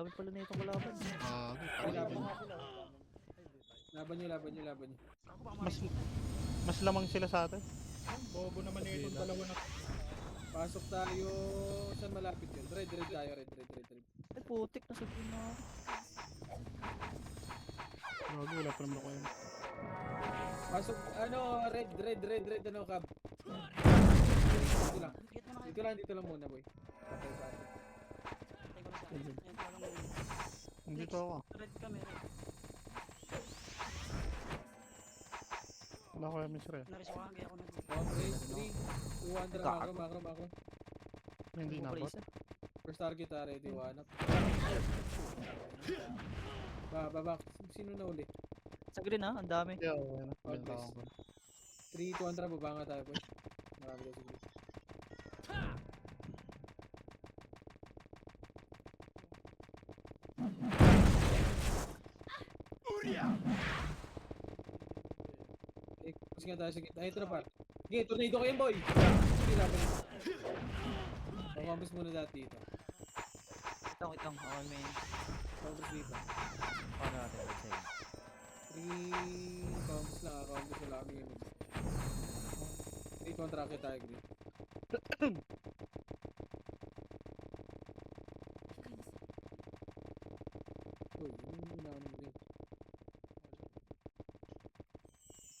Dami pala na itong kalaban. Ay, laban. Laban nyo. Ako baka Mas, marisip. mas lamang sila sa atin. Bobo naman na itong dalawa na. Pasok tayo. Saan malapit yun? Red tayo, red. Ay, putik na sabihin na ako. Gago, wala pa naman ako yun. Pasok, red, ano, Cab? Dito lang. Dito lang muna, boy. Okay, pasok. Nandito ako. Red kami, red. Wala ko yung misre. Nariswahan kaya ako nag... Race 3, 200, macro. Hindi na bot. First target, ready, one up. Ba, sino na uli? Sa green ha, ang dami. Yeah, okay na. Oh, Benta please. ako. 3, 200, baba nga tayo, boy. Marami daw siguro. Eh, kasi nga tayo, sige. Ay, ito na par. Sige, tornado ko yan, boy! Sige, laban. Pakampus muna dati ito. Itong, ako main. Pakampus dito. Paano natin, let's say. 3, pakampus lang, pakampus wala kami yun. 3 contract tayo, green. Uy, yun yung una kami green.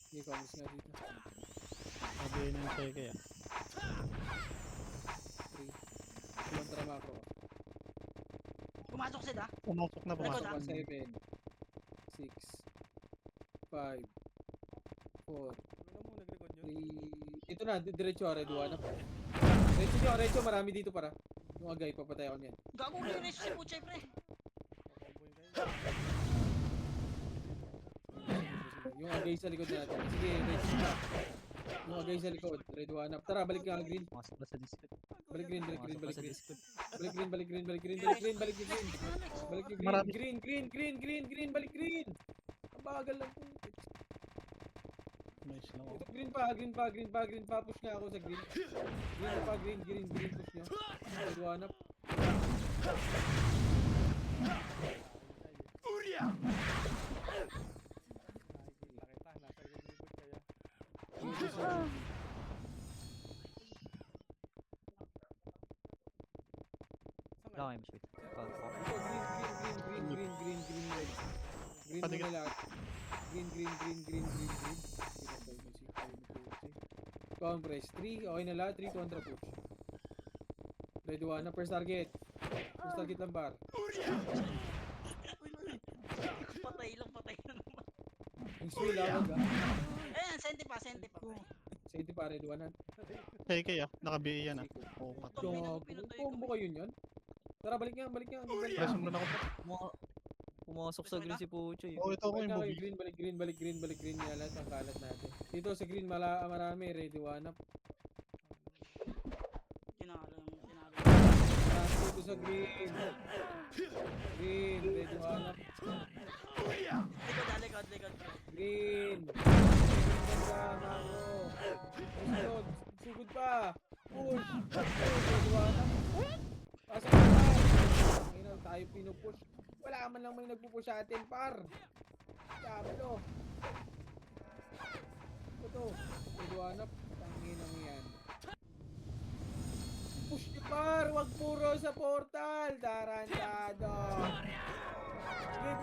Sige, pakampus nga dito. Sabihin yung seke ah. 3. Kontra macro. Pumasok sila. Pumasok na Likod, pumasok. 7, 6, 5, 4, Ano mo, nag-record yun? 3. Ito na, diretso red 1 up. Diretso, marami dito para. Yung agay, papatay ako niyan. Gago na yung si Puchay, pre. Yung agay sa likod natin. Sige, red na. Yung agay sa likod, red 1 up. Tara, balik ka green. Masok na sa Discord. Balik green. Masok na sa Discord. Balik green. Balik green. Balik green. Marami. Green. Balik green. Ang bagal lang po. Nice lang ako. Ito, green pa. Push nga ako sa green. Green, push nyo. Red 1 up. Nakita, nasa likod kaya. Saan Wala ka? kayo, mas wait. Green, red. Green Patingin. muna lahat. Green. Compress. 3, okay na lahat. 3 contra push. Red 1 na first target. First target lang bar. Patay lang naman. Yung swing lawag ah. Ayan, senti pa. Sa ito pa red 1 na. Seke ah. Naka-BA yan ah. Oo, patay. Combo kayo yun? Tara, balik nga. Press mo na ako. Pumasok sa green si Pucho. Oo, ito ako yung Balik movie. green nga lahat ang kalat natin. Dito sa green marami, ready 1 up. Tinalo. Marami dito sa green. Ready 1 up. Likod. Green. Ganda, Maro. Sunod. Sugod pa. Push. Ready 1 up. Pasok na. Ngayon tayo pinupush. Wala man lang may nagpupush sa atin, par. Diablo. Ito. Ready 1 up. Tanginang yan. Push nyo, par. Wag puro sa portal. Tarantado. Sige,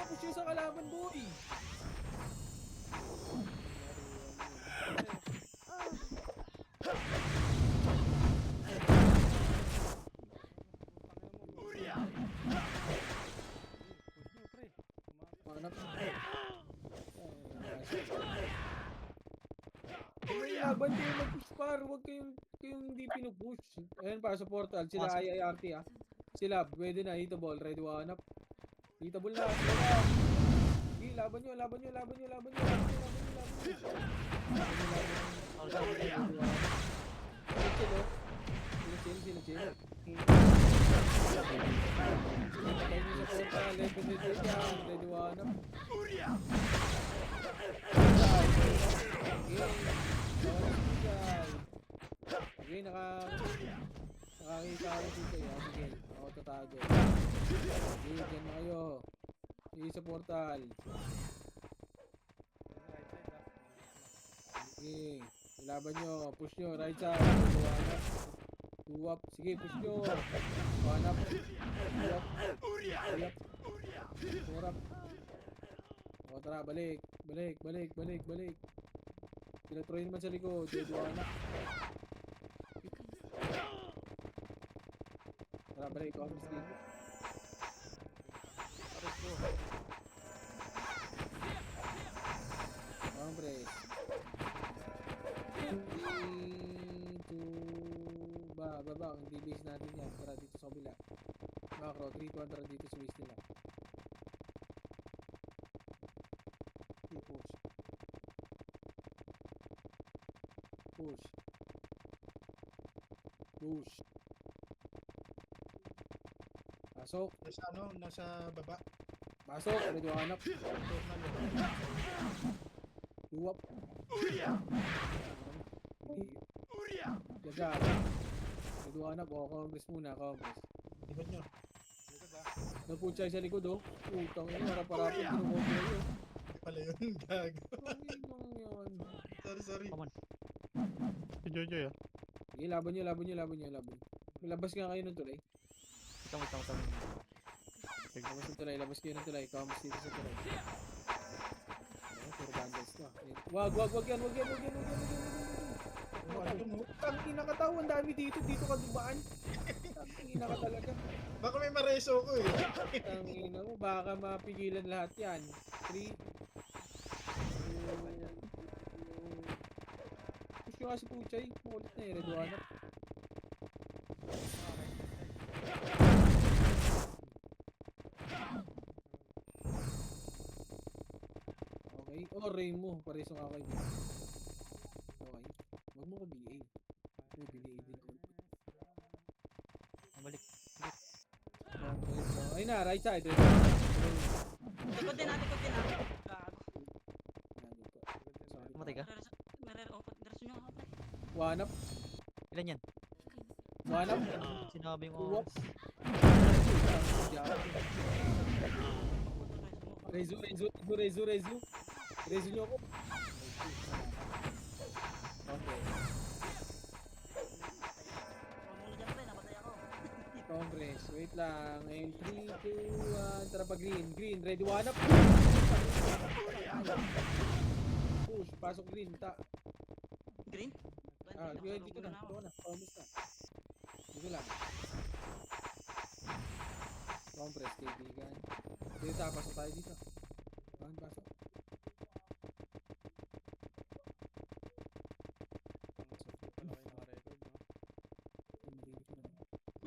push nyo sa kalaban, boy. Manap. May laban kayo mag-push, par. Huwag kayong hindi pinupush. Ayan, para sa portal. Sila IIRT ah. Sila, pwede na. Hito ball. Ready 1 up. Hito ball na. Sige, laban nyo. Sila chill. Patay nyo sa portal. Ready 1 up. Okay, naka nakakita ako dito yan. Sige, ako tatago. Sige, dyan na kayo. Sige sa portal. Right side ah. Sige, ilaban nyo. Push nyo, right side. Tuwanap. Tuwap. Sige, push nyo. Tuwanap. Tuwap. Tuwap. Tuwap. O tara, balik. Balik. Pinatroy naman sa likod. Tuwanap. Tara, balik. Office dito. Compress. 3, 2, baba. Hindi base natin yan. Tara dito sa kabila. Macro, 3, 2, tara dito sa base nila. Okay, push. Pasok. Nasa ano, nasa baba. Pasok. Medyo hanap. Luwap. Jaga. Medyo hanap. O, Congress muna. Congress. Likod nyo. Likod ah. Naputsay sa likod, oh. Putang ina, harap-harapin. Tinumog na yun. Hindi pala yun, gago. Ang yun. Sorry. Si Jojo ya. Sige, laban nyo. Labas nga kayo ng tulay. Ikaw. Labas kayo ng tulay. Kamas dito sa tulay. Ayan, puro bandals to. Wag yan. Ano, no? Tangina ka tao, ang dami dito ka dubaan. Tangina ka talaga. Baka may mareso ko eh. Tangina mo, baka mapigilan lahat yan. 3. Push nyo nga si Puchay. Makulit na eh, Redwanap. Okay. Oh, rain mo. Pareso nga kayo. Okay. Huwag mo ka BA. Oh, BA din ko. Balik. Okay, ayun na, right side. Likod din ah. Gago. Pumatay ka? Diretso nyo ako, pre. One up. Ilan yan? One up. Sinabi mo. Whoops. Rezu nyo ako. Okay. Huwag muna dyan, pre. Namatay ako. Congress. Wait lang. And 3, 2, 1. Tara pa green. Ready, one up. Push. Pasok green. Green? Dito na. Promise na. Dito lang. Compress, kaibigan. Dito, pasok tayo dito. Pasok. Wala kayo naka-record no?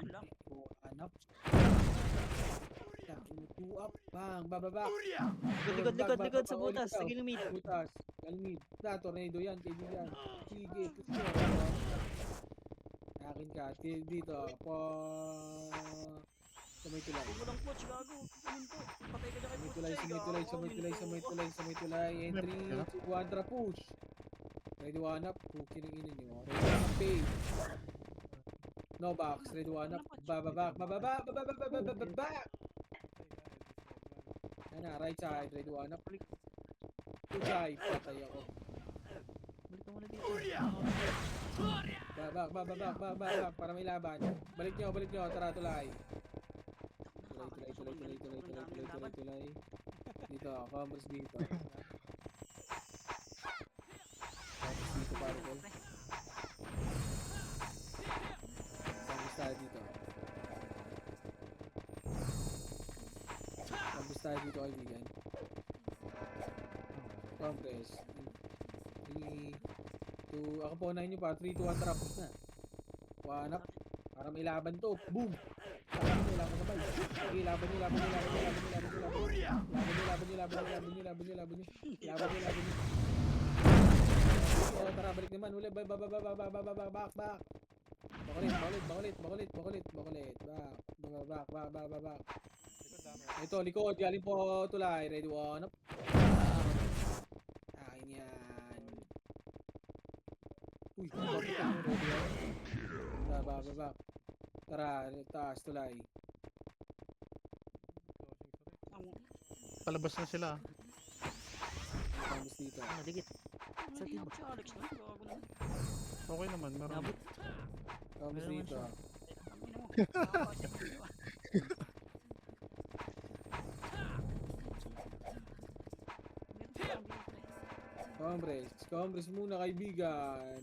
Ano lang? Anak. Two up. Bang. Bababa. Likod sa butas. Sige lumid. Butas. Galmid. Tornado yan, kaibigan. Sige, push mo. Akin ka. Dito. Sa may tulay. Huwag mo lang coach, gago. Ano to? Patay ka dyan kay Sa may tulay. And 3, 2, 1, tara push. Ready one up. Pukin ang ina nyo. Ready one up, pay. No box. Ready one up. Bababa. Yan na, right side. Ready one up. Two side. Patay ako. Balik ka muna dito. Babak. Para may laban. Balik nyo. Tara, tulay. Tulay. Dito, Congress dito. Congress dito, pare ko. Congress tayo dito. Kaibigan. Congress. 3, 2, ako po unahin nyo pa. 3, 2, 1, trapos na. One up. Para may laban to. Boom! Laban nyo. Sige, laban nyo. Oh, tara, balik naman. Uli, back. Bakulit. Back. Ito, likod. Galing po tulay. Ready, one up. Akin yan. Uy, back. Tara, taas, tulay. Palabas na sila. Combres dito. Ano, dikit. Sa Hindi tibo. ako si Alex no? Gago naman. Okay naman, meron. Nabot. Combres Meron dito. siya. Ang ina mo. Nakakapasa yung dalawa. Meron pa lang dito eh. Combres muna kaibigan.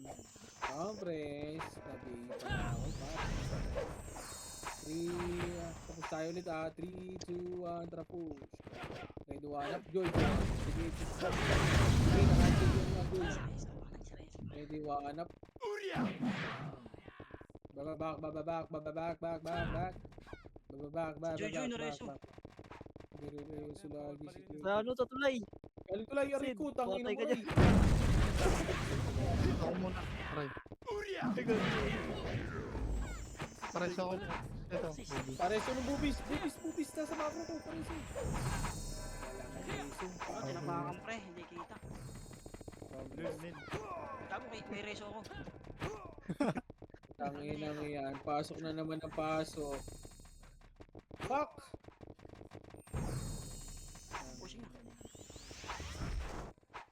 Combres. Sabi pa na ako pa. 3, tapos tayo ulit 3, 2, 1, tara push. Ready, one up, Joy. Sige, push up. Okay, nakatig yung mga Joy. Ready, one up. Bababak. Joy, nareso. Direso lagi si Joy. Sa ano, tutulay. Galing ko lang yung Rico, tangin patay mo ka rin. Ako muna. Aray. Pares ako. Ito. Pareso ng bubis na sa macro ko, pareso. Wala na reso. Oh, tinapakan pre, hindi kita. Combres. Gago, may reso ako. Tangin na yan. Pasok na naman ang pasok. Fuck! Pushing na.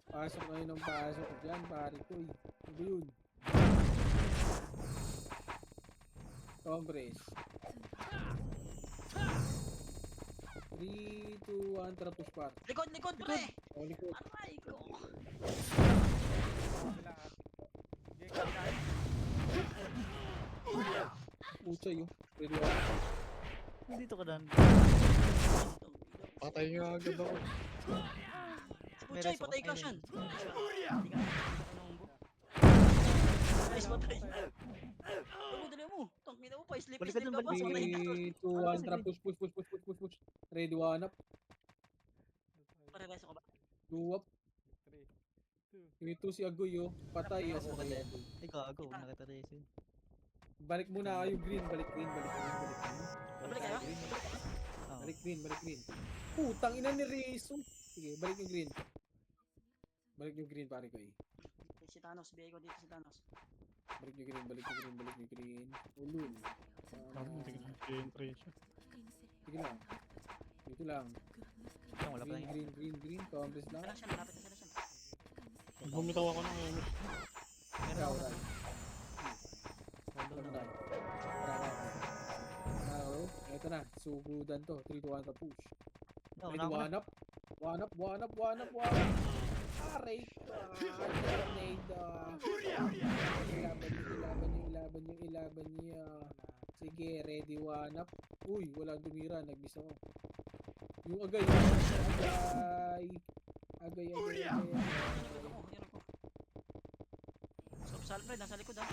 Pasok na yun ang pasok. Diyan, pare ko eh. Ano ba yun? Combres. 3, 2, 1, tara push par. Likod, pre! Oh, likod. Aray ko. Pucha yun. Pwede ako. Dito ka dan. Patay nga agad ako. Si Puchay, patay ka siyan. Hindi ka nanumbo. Nice, patay. Ako, dali mo. Tangina mo, pa-sleep Balik ka ka dun, pa. balik. Patay ka. 3, 2, 1, tara push. Ready, one up. Pare-reso ka ba? 2 up. 3, 2 si Agoy oh. Patay ako kay Agoy. Ay, gago. Nakita rin yun. Balik muna kayo green. Balik green. Balik kayo? Oo. Balik green. Putang ina ni Rezo. Sige, balik yung green. Balik yung green pare ko eh. Si Thanos, bigay ko dito si Thanos. Balik yung green. Ulul. Tingnan yung trace. Sige lang. Dito lang. Ito, wala pa lang yun. Green. Combres lang. Saan lang siya, malapit na sila siya. Bumitaw ako ng MS. Ikaw, Ray. Wala na. Eto na. Sugudan to. 3, 2, 1 ka push. No, Ready, wala ko na. one up. Aray ka. Tornado. Ilaban niya. Sige, ready, one up. Uy, walang tumira. Nagbisa ko. Yung agay. Agay. Yan ako. Sob Alfred, nasa likod ha.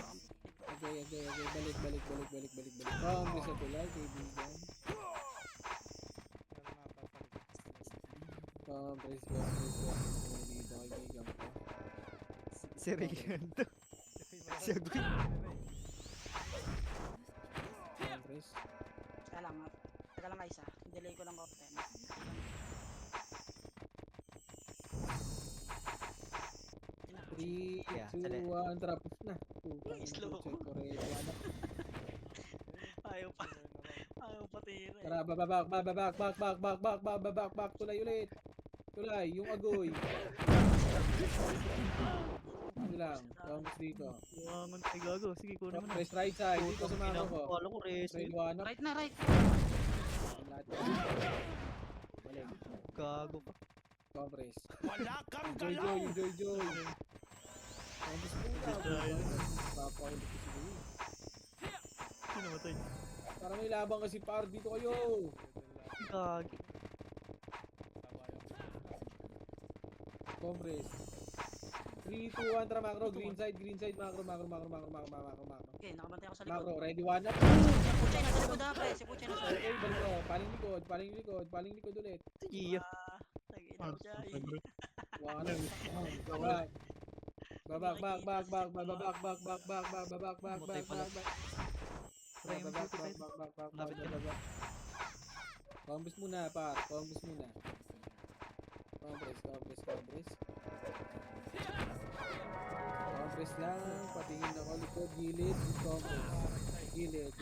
Agay. Balik. Combres sa tulay, kaibigan. Combres. Dito, kaibigan ko. Si Rigan to. Si Agoy. Combres. Teka lang isa. Delay ko lang ako. 3, Yeah, 2, sali. 1, tara, push na. Slow. Ayaw pa tira eh. Tara, babak, tulay ulit. Tulay, yung agoy. Ito lang, comes dito. Buwangan ay gago. Sige, kunin mo na. Press right side, dito sa mga ko. Kala ko reso. Ready, one up. Right na, right. Lahat. Balik, Gago pa. compress. Joy. Compress muna. Papaulit ko siguro. Sino matay? Para may labang kasi par dito kayo. Gagi. Compress. 3, 2, 1, tara macro. Green side, macro. Okay, nakabantay ako sa likod. Macro, ready, one up. Si Puchay nasa likod ha, pre. Si Puchay nasa likod. Okay, balik ko. Paling likod ulit. Iya. Tagina mo siya. One up. Babak. Combres muna, par. Combres muna. Combres. Combres lang. Patingin ako likod. Gilid. Combres. Gilid.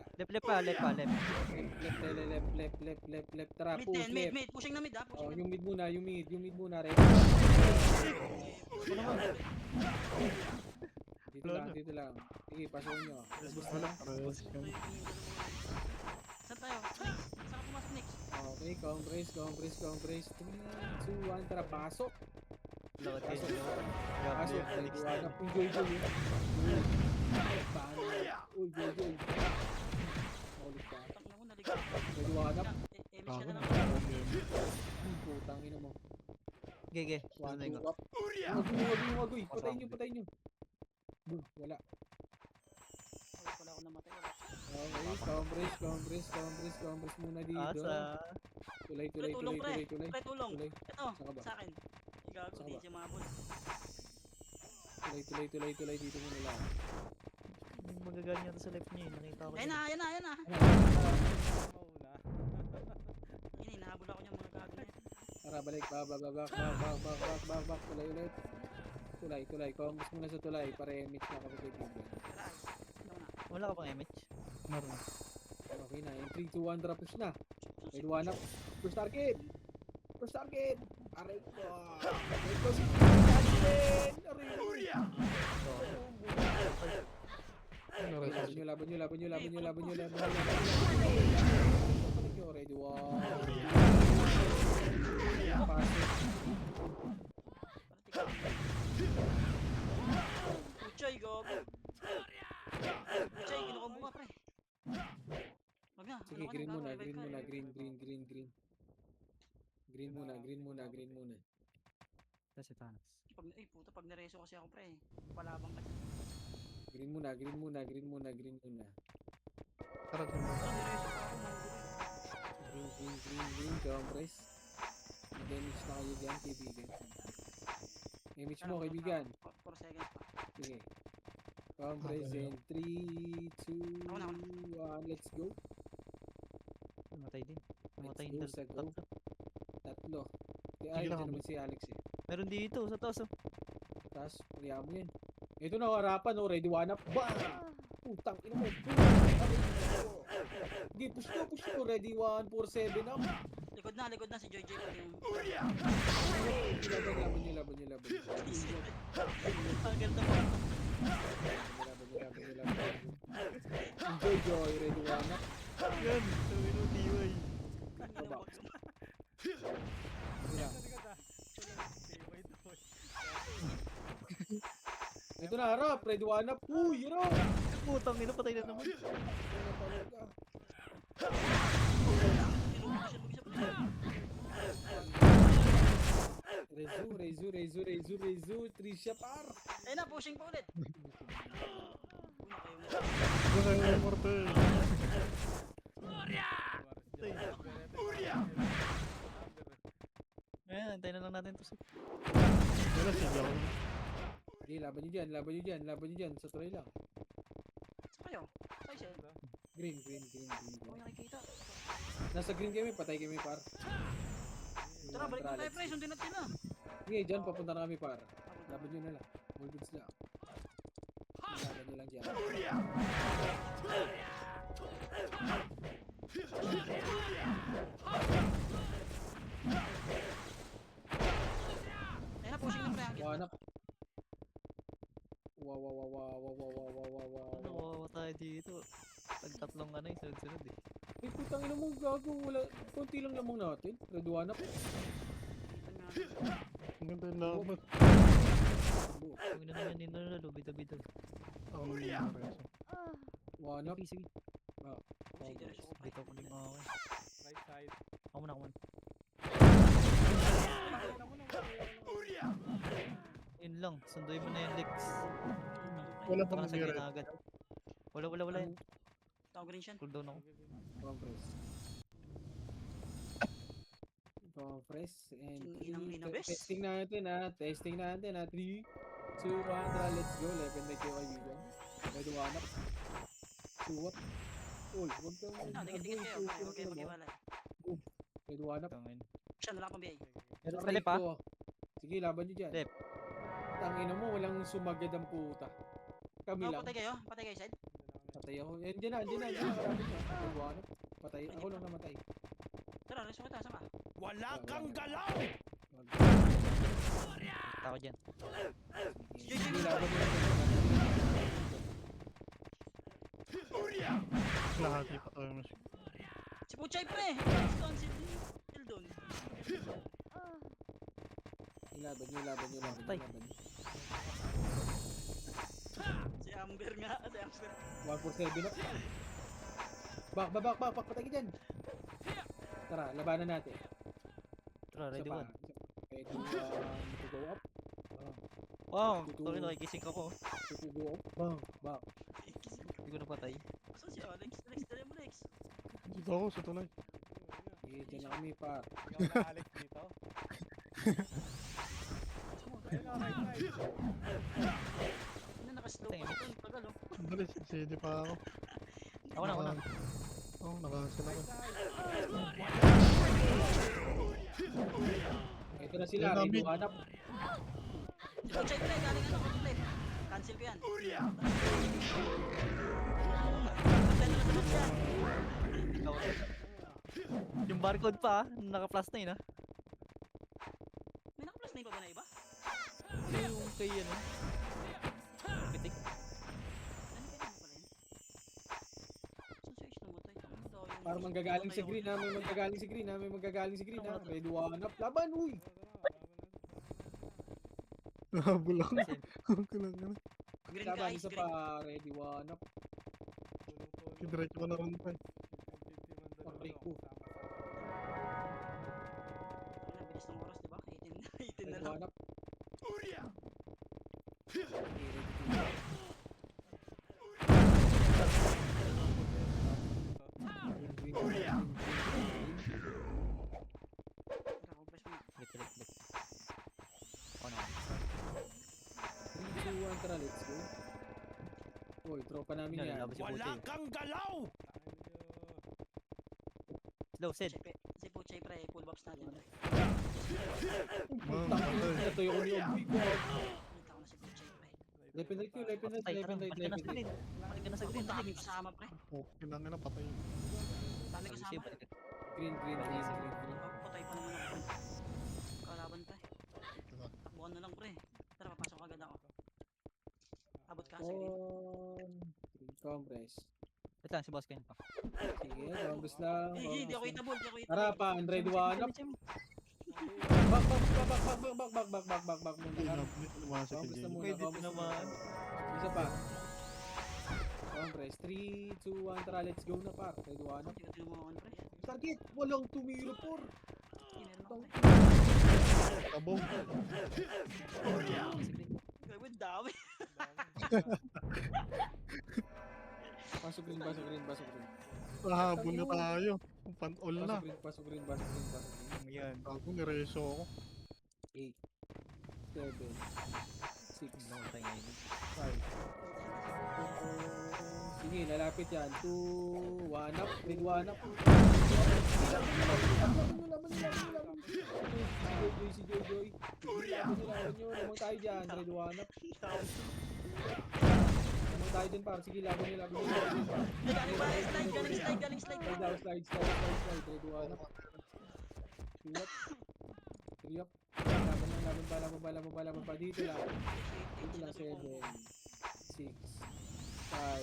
Wala. Left pa, left. Left. Tara, Mid push din, mid, left. mid. Pushing na mid ha. Oh, Pushing na yung mid. mid muna, yung mid muna, ready. Push na mid. Dito lang. Sige, pasukin nyo. Wala, parehas yun. Saan tayo? Next. Saan ka pumasok next? Okay, compress. 3, 2, 1, tara, pasok. Lakad kayo. Pasok, ready, one up. Uy, Joy. Paano? Uy, Joy. Ulit pa. Tangina mo, naligaw ako. Ready, one up. Miss ka na lang. Putang ina mo. Gege. 1, Sunod 2, ko. up. Wag, uy. Patayin nyo. Boom, wala. Wala ako namatay. Wala. Okay, compress muna dito. Asa. Tulay. Pre, tulong pre. Pre, tulong. Tulay. Ito, Saan ka ba? sa akin. Gago, Saan ka di ba? siya maabot. Tulay dito muna lang. Magaganyan to sa left niya. Nakita ko. Ayan na. Mauna. Ini, nahabol ako niya mga gago na yan. Tara, balik. Back. Tulay ulit. Tulay. Compress muna sa tulay para mix na kami kaibigan. Tara, ito na. Wala ka pang image? Meron. Okay na. In 3, 2, 1, drop push na. Ready, one up. First target. Aray ko. Ito si Justin. Aray ko. Laban nyo. Ready, one. Pasok. Puchay, gago. Puchay, kinukombo ka, pre. Wag na. Sige, ano ka green na, muna. gago, revive ka. Green muna. Ito si Thanos. Puta, pag nareso kasi ako, pre. Palabang ka. Green muna. Tara, dyan. Pag nareso ka ako, Green, compress. Mag-damage na kayo dyan, kaibigan. Damage mo, kaibigan. 4 seconds pa. Sige. Compress in 3, 2, Ako na. 1, let's go. Namatay din. Namatay Let's go yung sa go. tatlo. Tatlo. Ay, Sige lang, dyan naman si Alex eh. Meron dito sa taas. Oh. Tapos, kaya mo yan. Ito na, harapan, oh, ready, one up. Bang! Putang ina mo. Okay, push ko. Ready, 1, 4, 7 up. Likod na si Joy pati yung... Laban nyo. Tagal na mo. Enjoy, Joy. Ready, one up. Yan. Sabi nung DY. Baba. Ito na, harap. Ready, one up. Uy, harap. Putang ina, patay na naman. Rezu, Trisha par. Ayun na, pushing pa ulit. Wala yung immortal. Ayan, antayin na lang natin to. Wala siya daw. Okay, laban nyo dyan. Sa tuloy lang. Saan kayo? Saan siya? Green. Ako nakikita. Nasa green kami, patay kami par. Tara, balik na tayo, pre. Sundin natin sila. Sige, dyan, papunta na kami par. Laban nyo na lang. All goods lang. Laban nyo lang dyan. Ayun na, pushing na, pre. Ang One gitna. up. Wow. Ano, wawa tayo dito. Tatlong ano yung sunod-sunod eh. Ay, putang ina mo, gago. Wala. Konti lang lamang natin. Ready, one up. Ang ganda yung laban. Huwag na naman yun na bida-bida. Ako naman yung pareso. One up. Sige. Pushing diretso ko, pre. Dito ko din mga okay. Right side. Ako muna. Yun lang, sunduin mo na yung Lex. Wala Baka pang sa meron. na agad. Wala yan. Tawag green siya. Cooldown ako. Compress. And Inang-inabes. testing natin ha. 3, 2, 1, tara, let's go. 11 na kayo kaibigan. Ready, one up. 2 up. Uy, huwag kang Dikit-dikit kayo. Huwag kayo mag-iwalay. Ready, one up. Tangin. Siya, wala pang BA. Meron sa left ha? Ko. Sige, laban nyo dyan. Left. Tangina mo, walang sumagad ang puta. Kami Oh, lang. patay kayo? Patay kayo, side? Patay Patay ako. Andiyan na. Karami na. Nagbuhanap. Patay. Ako lang namatay. Tara, reso kita, saan ka? Wala kang galaw! Kita ko dyan. Sige, laban nyo. Lahati pa tayo mas. Si Puchay pre! Stone si Tildon. Laban nyo. Patay. Si Amber nga, si Amber. 147 na. Back. Patay ka dyan. Tara, labanan natin. Tara, ready one. Ready to go up. Wow, sorry nakigising ako. To go up. Bang. Back. Hindi ko napatay. Saan si Alex? Alex, dali mo Alex. Dito ako sa tulay. Dyan na kami pa. Ikaw na Alex dito. Ayun na, right side. Ano nakaslow pa ito? Tagal oh. Dali, CD pa ako. Ako na. Oo, nakasil ako. Ito na sila. Ayun na, Ready mid. to hanap. Si Puchay pre, galing ano, complete. Cancel ko yan. Ikaw. Yung barcode pa, naka-plus na yun ah. May naka-plus na yung pa ba na iba? Yung kay ano. Pitik. Ano kaya mo pala yun? Saan si Ace namatay? Tama daw yung... Para manggagaling sa green ha. May manggagaling sa green ha. Ready to hanap. Laban, uy. Nahabol ako. Ang kulang na. Green ka, Laban, Ice, isa green. pa. Ready to hanap. Diretso ko na rin pa. Patay ko. Wala, bilis ng oras, diba? 18 Ready na to lang. hanap. Tara, compress mo na. Lik. Ako na. 3, 2, 1, tara, let's go. Uy, tropa namin Yan, yan. laban si Puchay. Slow, Sid. Si Puchay pre, full buffs natin. Ito yung uni of big one. Nakita ko na si Puchay pre. Left and right. Patay, tara. Balik ka na sa green. Balik ka na sa green. Punta kami kasama pre. Okay lang na patay. Dami Sabi kasama. sa'yo, balik ka. Green. Patay pa naman ako pre. Kalaban pre. Takbuhan na lang pre. Tara, papasok agad ako. Abot ka, sige. Compress. Wait lang, si boss kayo pa. Sige, compress lang. Hindi ako itable, hindi ako itable. Tara pa, Andre Duanap. Back muna. Lumasa ka Compress na dyan. muna. Pwede Compress na naman. muna. Isa pa. Compress. 3, 2, 1, tara, let's go na par. Andre Duanap. Hindi ko tinumakan pre. Target, walang tumira por. Hindi, meron ako pre. Tabong. Grabe, dami. Pasok green. Nahabol na tayo. Pan-all na. Pasok green. Yan. Ako nireso ako. 8, 7, 6, Namatay ngayon. 5. Sige, lalapit yan. 2, 1 up. Red 1 up. Laban nyo. Si Joy. Laban nyo. Lamang tayo dyan. Red 1 up. Lamang tayo dyan par. Sige, laban nyo. Galing slide. Slide. Red 1 up. 3 up. Laban pa. Dito lang. 7, 6, 5,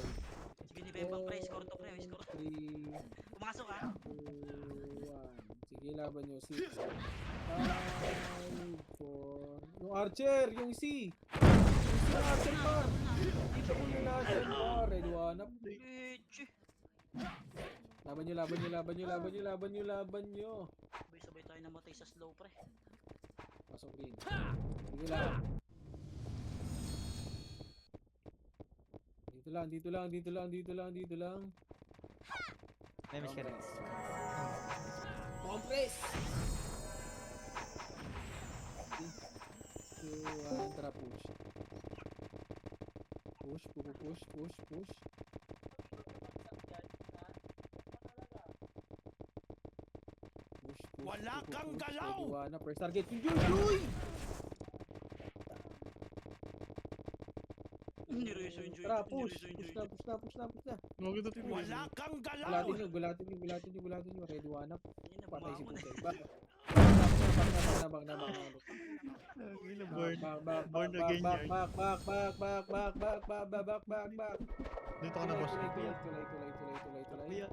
Sige, ni Bebang pre, score to pre, score. 3, Pumasok ah. 2, 1. Sige, laban nyo. 6, 5, 4. Yung Archer, yung C. Yung Archer par. Dito ko yung Archer par. Red 1 up. Bitch. Laban nyo. Sabay tayo namatay sa slow pre. Pasok green. Sige lang. Dito lang. May miss ka rin. Compress! 2, 1, tara push. Push. Wala kang galaw! First target yung Joy! Nireso yung Tara, push na. na. Huwag ito tingin. Gulatin nyo. Ready, one up. Ayun na, Patay si bumangon Puchay. eh. Bak na. Ang ina, Back, born again yard. back. Dito ka na, boss. Tulay. Kuya,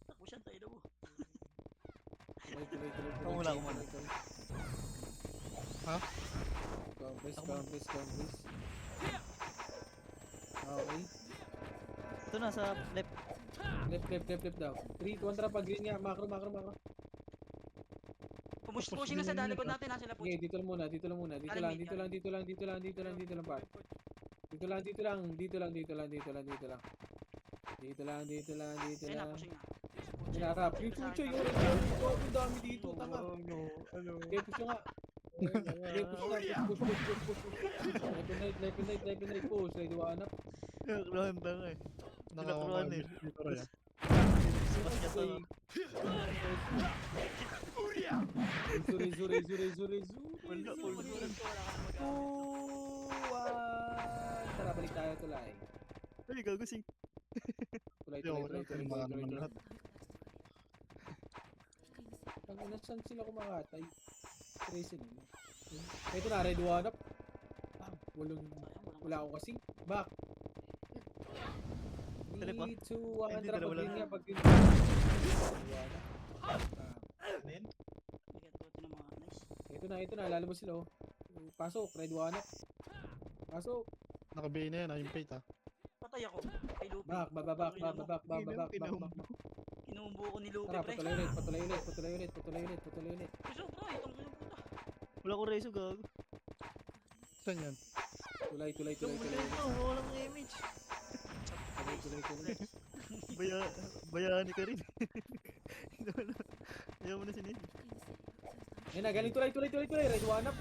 Takbo siya, tayo na mo. Kumula, kumula. Ha? Compres. Okay. ito na sa left. Left daw. 3, kontra pa green nga. Macro. Pushing na sa dalikod natin, sila po. Okay, dito lang muna. Dito lang. Dito lang pa. Dito lang. Ayun na, pushing na. Hinarap. Yung Puchay, ang dami dito. Tanga. Okay, push nga. Okay, push. Left and right, push. Ready, one up. Nakakrohan ba nga eh. Nakakrohan eh. Dito rin. Pas niya to. Zuri. Wala. Tara, balik tayo tulay. Ay, gagusing. Tulay. Mga naman lahat. Ang ina, saan sila kumakatay? Tracing. Ito na, red one up. Wala ako kasing. Back. Dali pa. 3, 2, 1, Hindi, tara, dalawa lang. pag green. Then, Ito na mga nice. Ito na, lalabas sila oh. Pasok, red one up. Pasok. Nakabay na yan, yung pate ha. Patay ako. Kay Lupi. Back. Kinumbo ko ni Lupi, Tara, pre. patuloy ulit. Puso, bro. Itong kanyang puta. Wala ko reso, gago. Saan yan? Tulay. Walang image. Bayani ka rin. Ayaw mo na sinid. Ayun na, galing tulay. Red one up.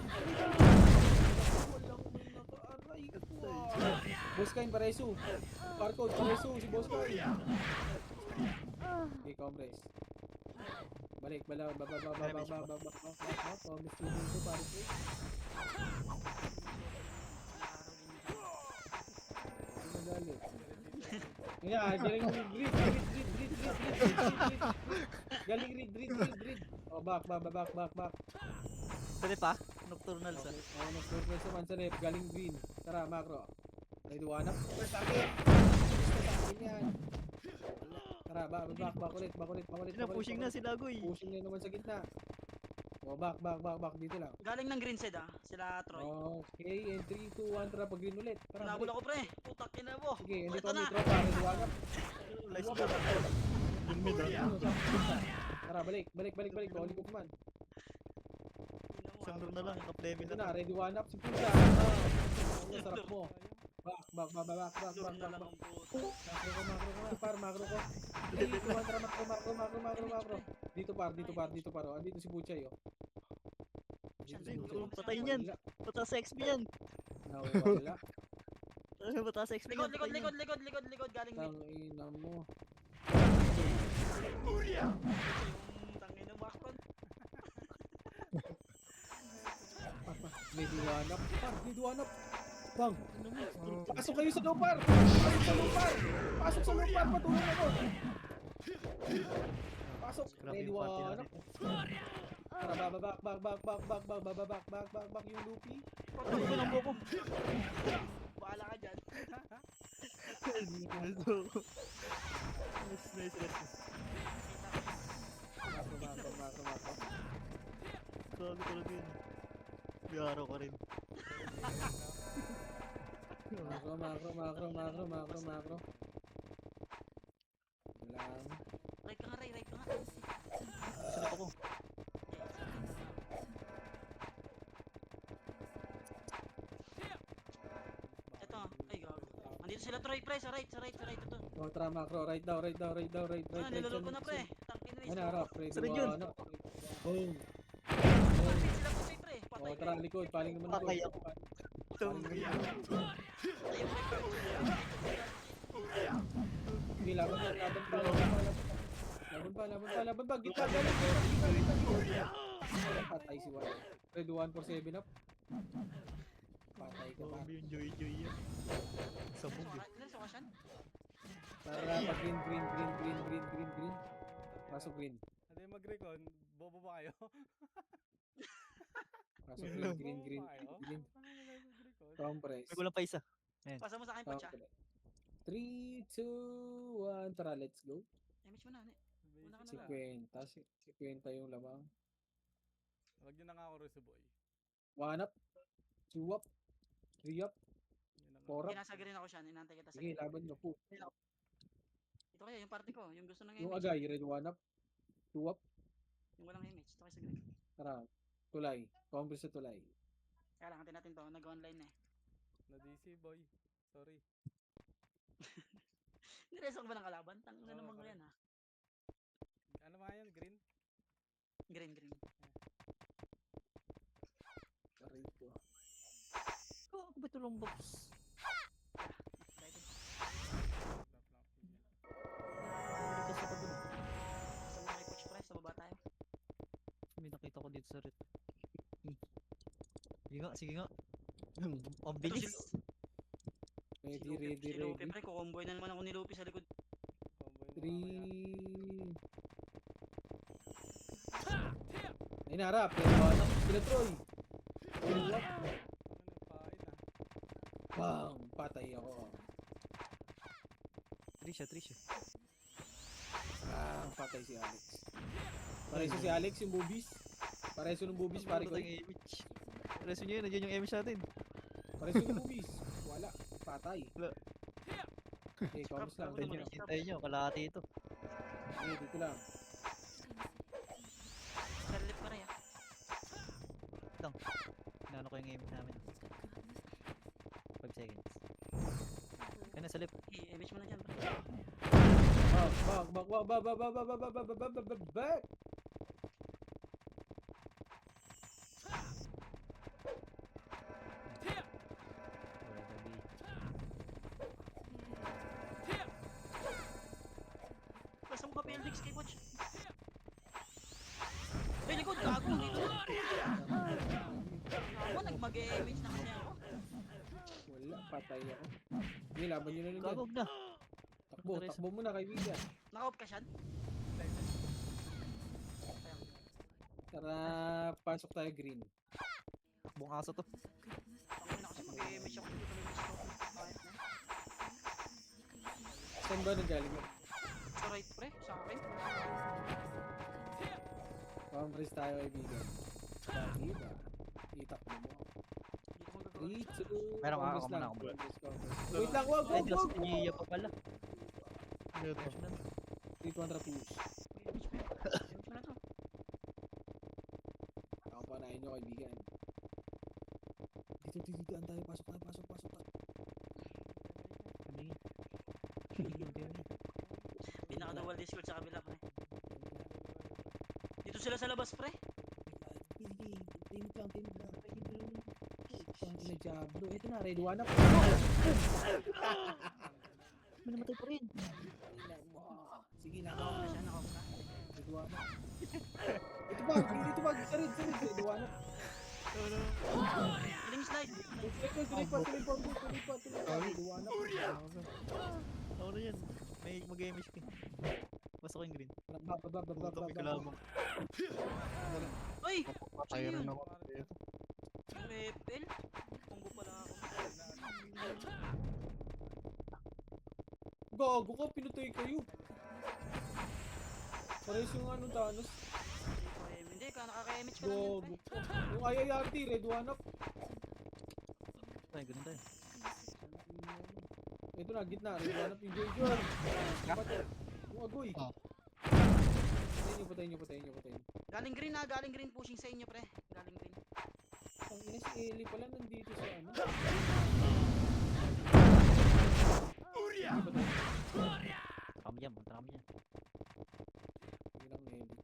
Walang nakaaray. Boss Kain, Paresu. Barcode, Paresu, si Boss Kain. Okay, Compres. Balik, baba. Promise to dito, Paresu. Magalit. Yeah, galing grid. Galing grid. Oh, back. Dali pa. Nocturnal sa. Oh, nag-turtle sa Mansanep, galing green. Tara, macro. Ready, one up. First target yan. Tara, back ulit. Pushing na sila, Goy. Pushing na naman sa gitna. Oh, back. Dito lang. Galing ng green side sila Troy. Okay, and 3, 2, 1, tara, pag green ulit. Tara, Nabula balik. ko, pre. Putak ina mo. Sige, hindi Ito pa na. may tropa. Ready, one up. Nice go. Yung mid ha. Tara, balik. Bawali ko man. Isang room na lang. Naka-plebe Ito na. na, ready, one up. Si Pusa. Ang sarap mo. Back. Lord na lang ang puta. Macro ko. Dito, macro. Dito par. Oh, andito si Puchay, oh. Patay niyan. Pataas sa XP yan. Nawala. Pataas sa XP yan. Likod. Galing green. Tangina mo. Tangina mo, Akron. May duwanap. Bang. Pasok kayo sa lupar. Pasok sa lupar. Patulong ako. Pasok. May duwanap. Tara, back yung Lupi. Ano ba ng buko? Bahala ka dyan. Nice. Macro. Gago talaga yun. Biyaro ka rin. Macro. Lang. Right ka nga. Sarap ako. Ito. Ay, gago. Andito sila Troy, pre. Sa right ito. Oh, tara, macro. Right daw. Niloloko na, pre. Tangina Ano, harap. Ready, Sarap yun. one up. Boom. Pin sila po, pre. Patay. Oh, tara, likod. Paling naman Patay likod. ako. Itong Tayo, pre. Sige, laban pa. Gitna, galing. Patay si Juan. Ready, 1 for 7 up. Patay ka pa. Yung joy yan. Sabog eh. Nasa Kashan? Tara, pag green. Pasok green. Hindi mag-recon, bobo ba kayo? Pasok Hello. green. Bobo ba kayo? Green. Mag-recon. Compress. May kulang pa isa. Pasa mo sa akin, Pocha. 3, 2, 1. Tara, let's go. Image mo na, ne. Una ka na lang. 50 yung lamang. Huwag nyo na nga ako Rusuboy. 1 up. 2 up. 3 up. Yun na nga. 4 Okay, up. nasa green ako siya. Inantay kita sa Sige, green. laban nyo po. Ito kaya, yung party ko. Yung gusto ng Yung image. agay, red 1 up. 2 up. Yung walang image. Ito kaya sa green. Tara, tulay. Compress sa tulay. Kaya lang, natin to. Nag-online na eh. Na-DC boy. Sorry. Nireso ko ba ng kalaban? Tang na Oo, naman ko correct. yan ha. Ano ba yan? Green? Green. Aray ko. Oh, ako ba tulong box? Dahil Ito sa pag Basta mo kay Coach Price, sa baba tayo. may nakita ko dito sa ret. Sige nga. Ang bilis. Ready. Si Lupi pre, kukomboy na naman ako ni Lupi sa likod. Combo yung mga kaya. 3. Ay narap. Red 1 up. Sila Troy. Ano nagpain ah. Bang! Patay ako. Trisha. Patay si Alex. Pareso si Alex yung boobies. Pareso ng boobies, pare ko. Yung image. Reso nyo yun, nandiyan yung image natin. Pareso ng boobies. Wala. Patay. Wala. Okay, kamus lang. Wala. Ganyan. Hintayin nyo, kalahati ito. Okay, dito lang. Charlip pa rin ah. Inano ko yung image namin. 5 seconds. Kaya na sa lip. Image mo na dyan pre. Back! Basta mo pa PLDX kay Coach. May likod, gago dito. Ako, nag-mag-image na kasi ako. Wala, patay ako. Hindi, laban nyo na lang dyan. Gagawag na. Takbo muna kaibigan. Naka-off ka siya? Tara, pasok tayo green. Buong aso to. Ako na kasi mag-image ako dito. May miss ko. Kahit na. Saan ba nanggaling yun? Sa right pre, sa akin. Compress tayo kaibigan. Dati ba? Itakbo mo. Dito ko gagawin. 3, 2, Meron ka, compress ako muna, lang. ako muna. Compress. Wait lang, wag! Ay, Diyos, niya pa pala. Ito. 3, 200 push. Image mo. Image mo na to. Ako pa na inyo kaibigan. Dito, antayo. Pasok tayo. Pinaka-dual Discord sa kabila pre. Dito sila sa labas pre. Tinit lang. Pang ina Diablo. Ito na, red 1 up. May namatay pa rin. Sige na. Naka-off na siya, naka-off na. Red 1 up. Ito ba? Sa red 1 up. Galing slide. Tuloy pa. Red 1 up. Ako na yan. May mag-image ka. Basta ko yung green. Puta, may kalabang. Oy! Patay rin ako. Ito. Yung FL? Combo pala ako. Gago ka, pinutay kayo. Parehas yung ano, Thanos. Hindi ka, nakaka-image ka lang yan Gago pre. ka. Yung IIRT, red 1 up. Tayo, ganun tayo. Ito na, gitna. Red 1 up yung Joy. Yung agoy. Ah. Patayin nyo. Galing green ha, galing green pushing sa inyo pre. Galing green. Ang ina si Ellie pala nandito sa ano. Kami dyan, punta kami dyan. Ilang Ellie.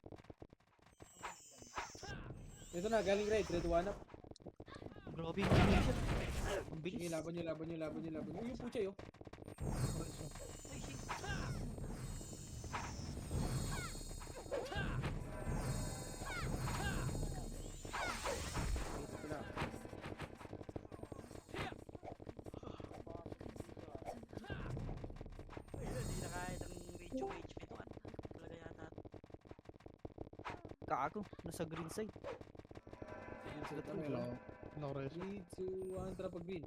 Ito na, galing red 1 up. Grabe yung image siya. Ang Sige, bilis. laban nyo. Yung pucha yun. Uy, shit. Ito na. 2 HP to at talaga yata. Kago, nasa green side. Yan sila Wala Tamel. ako. Wala ako reso. 3, 2, 1, tara pag green.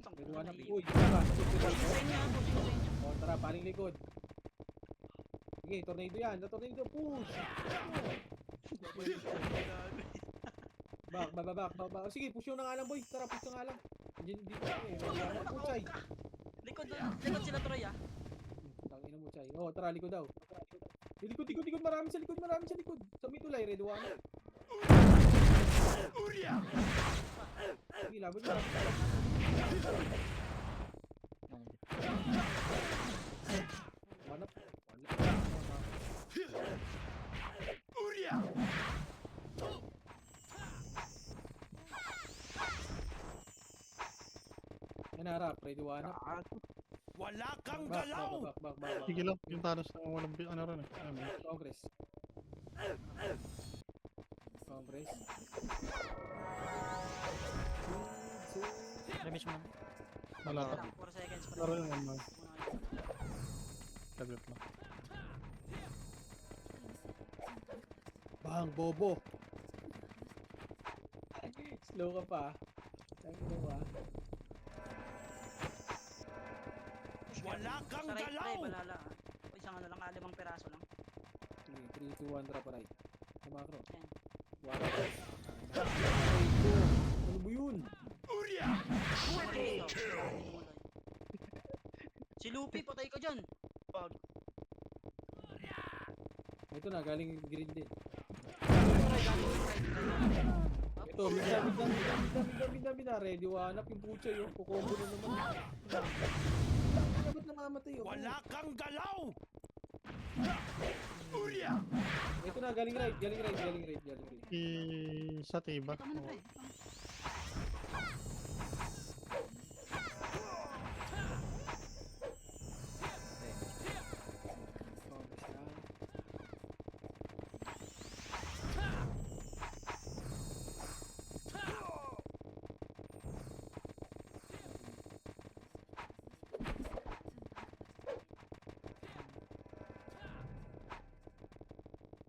Tang Redo ina, na. naiiyak. Uy, tara. Pushing sa inyo, pushing sa inyo. O, tara, paling likod. Sige, tornado yan. Tornado, push! Back. Sige, push yung na nga lang, boy. Tara, push na nga lang. Diyan, dito eh. Puchay. Likod sila Troy ah. Tangina mo, Chay. Oh, tara, likod daw. Likod. Marami sa likod. Sa may tulay, red one. Sige, laban nyo. Wala. Yan harap, ready one up. Wala kang Back. Sige lang, yung Thanos na walang ano rin eh. Congress. Remish mo na. Wala Wala ka. lang, 4 seconds pa. Laro yung ano. Muna kayo. Saglit lang. Bang, bobo. Slow ka pa. Tangina mo ah. Wala kang Sa right, galaw! pre, balala ah. O isang ano lang, 5 peraso lang. 3, 2, 1, tara pa right. Sa macro. Yan. Wala. Ano ba yun? Si Luffy, patay ka dyan. Pag. Ito na, galing green din. Ito, Tapos, bigla. Ready one up yung pucha yun. Kukombo na naman. Ba't namamatay yun? Wala kang galaw! Ito na, galing right. Sa tiba. tama na pre. Congress yan.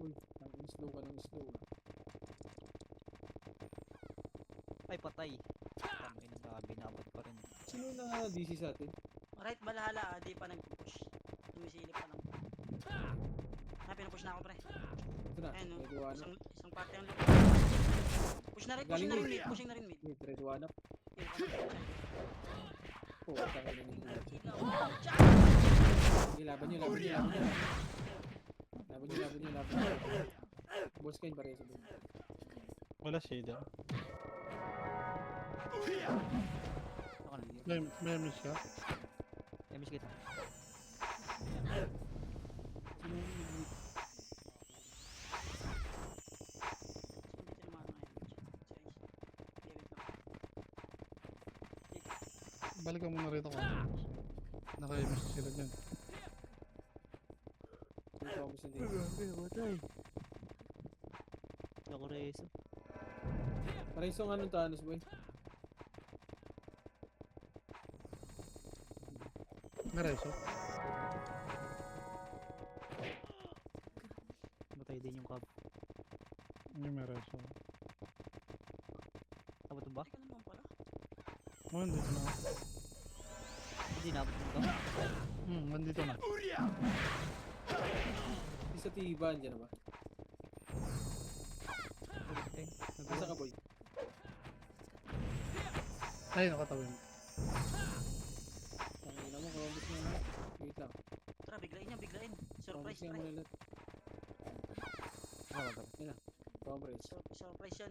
Uy, slow ka ng slow. Ay, patay. Tangin na sabi, binabot pa rin. Sino na DC sa atin? Right, balala ah, di pa nag-push. Tumisilip pa lang. Pinupush na ako pre. Ito na, Ayun no, ready one up. isang parte ang loob. Push na rin mid, pushing na rin mid. Wait, ready one up. Yun, ano, Oh, tangin na nito. Ikaw, oh, tsak! Sige, laban nyo. Boss kayo pa rin sa doon. Wala shader. Ako na. May miss ka? Remish kita. Sino yung mid? Bitin mo ano yan. Sige, wait lang. Balik ka muna rito ko. Naka-miss sila dyan. Sino pa gusto din? Patay. Ako reso. Parang isang anong Thanos boy? May reso. Matay din yung cab. Yung may reso. Abot mo ba? Teka naman pala. Oh, nandito na ako. Hindi nabot mo ba? Nandito na. Isa tiba, andyan na ba? Okay. Nasa ka boy? Ay, nakatawin. Tangina mo, kawambis mo na. Wait lang. Tara, biglain. Surprise Kawambis nga pre. muna lahat. Kawambis.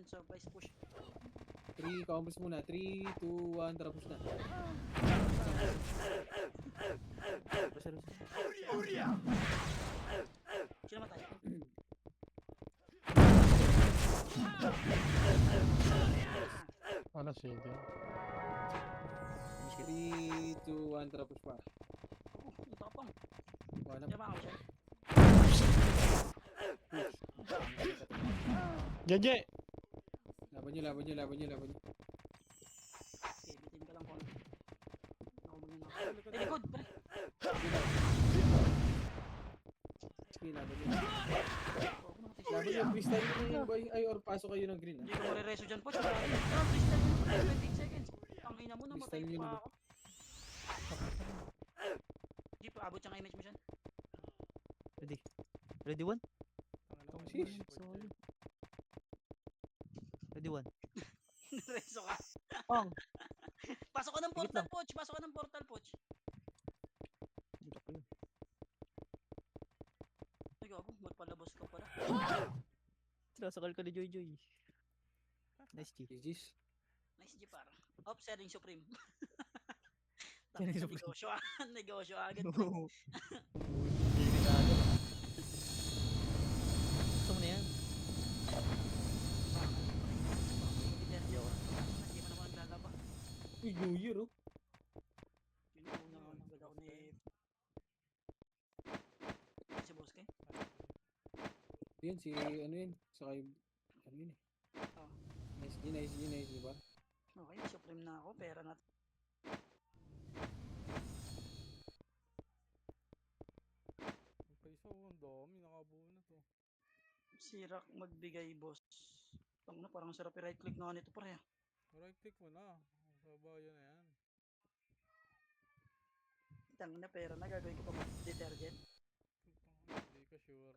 Surprise push. 3, kawambis muna. 3, 2, 1, tara push na. Sino matay? Wala shader. 3, 2, 1, tara push pa. Oh, ang tapang. One up. Tira ako siya. Jeje! Laban nyo. Sige, bitin ka lang konti. Ako maganda. Likod, pre. Dali, laban nyo. Laban nyo, freestyle nyo yun, boy. Ay, or pasok kayo ng green, Hindi ah. ko marireso dyan, Poch. Freestyle mo na, 20 seconds. Tangina mo, namatay Freestyle yun, pa bro. ako. Hindi pa abot yung image mo dyan. Ready. Ready one? Tangina ko, Sheesh. yung Poch eh. Ready one. Nireso ka. Pang! Pasok ka ng Higit portal, lang. Poch. Pasok ka ng portal, Poch. Dito ko yun. Ay, gago. Magpalabos ka pala. Sinasakal ka ni Joy Joy. Nice G. GG's. Nice G, par. Op, selling supreme. Selling Tangina, Supreme. negosyo ah. Negosyo agad, pre. Hindi na agad. Gusto mo na yan. Hindi mo naman naglalaba. Uy, New Year, oh. Yun yung unang agad ako ni... Si Boske. Yan, si, ano yun, sa kay, ano yun eh. Oh. Nice G, nice G, nice G, ba? Okay, supreme na ako. Pera na. Magpaisa ko, ang dami, nakabuo na to. Sirak magbigay, boss. Tang na, parang sarap i-right click na nito, pare. Right click mo na. Sa bayo na yan. Tang na, pera na. Gagawin ko pa detergent. Hindi ka sure.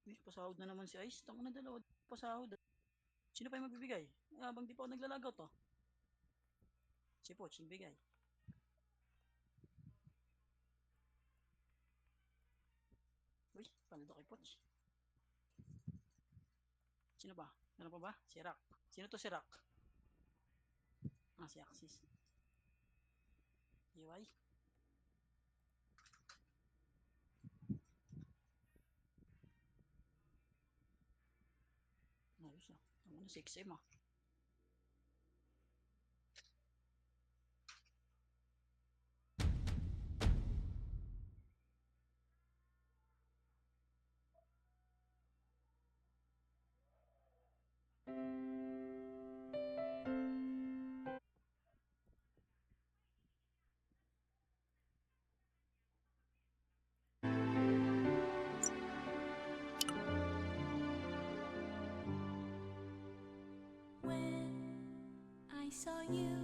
Uy, pasahod na naman si Ice. Tang na, dalawa pasahod. Sino pa yung magbibigay? Habang di pa ako naglalagaw to. Si Poch, nagbigay. Uy, paldo kay Poch. Sino ba? Meron pa ba? Si Rock. Sino to si Rock? Ah, si Axis. EY. Ayos ah. Ang ano, 6M ah. When I saw you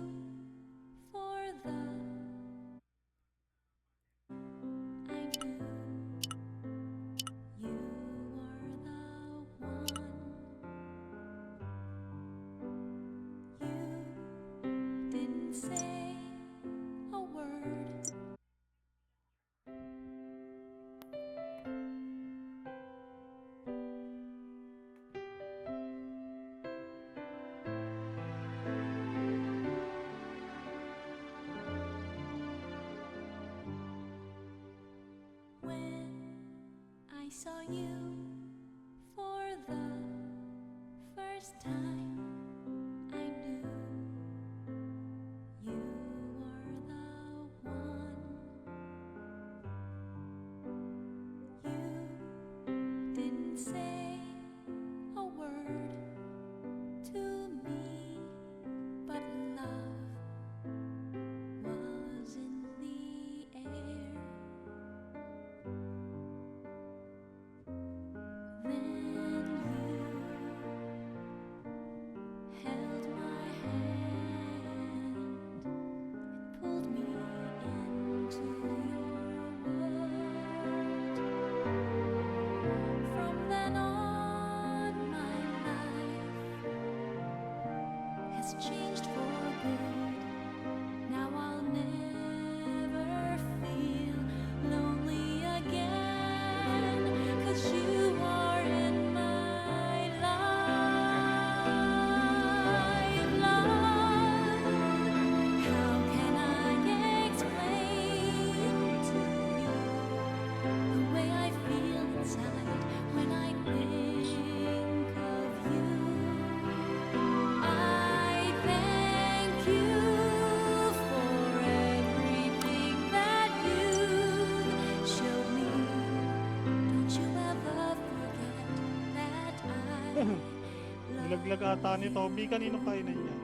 for the I knew you were the one. You didn't say a word. When I saw you for the first time, I knew you were the one. You didn't say a word to me, but love was in the air. Then you held my hand and pulled me into your world. From then on, my life has changed for good. Now I'll never feel lonely again, 'cause you are in my life. Love, how can I explain to you the way I feel inside when I think of you? I thank you for everything that you showed me. Don't you ever forget that I Nilaglag love ata ni Toby. Kanino kainan niya?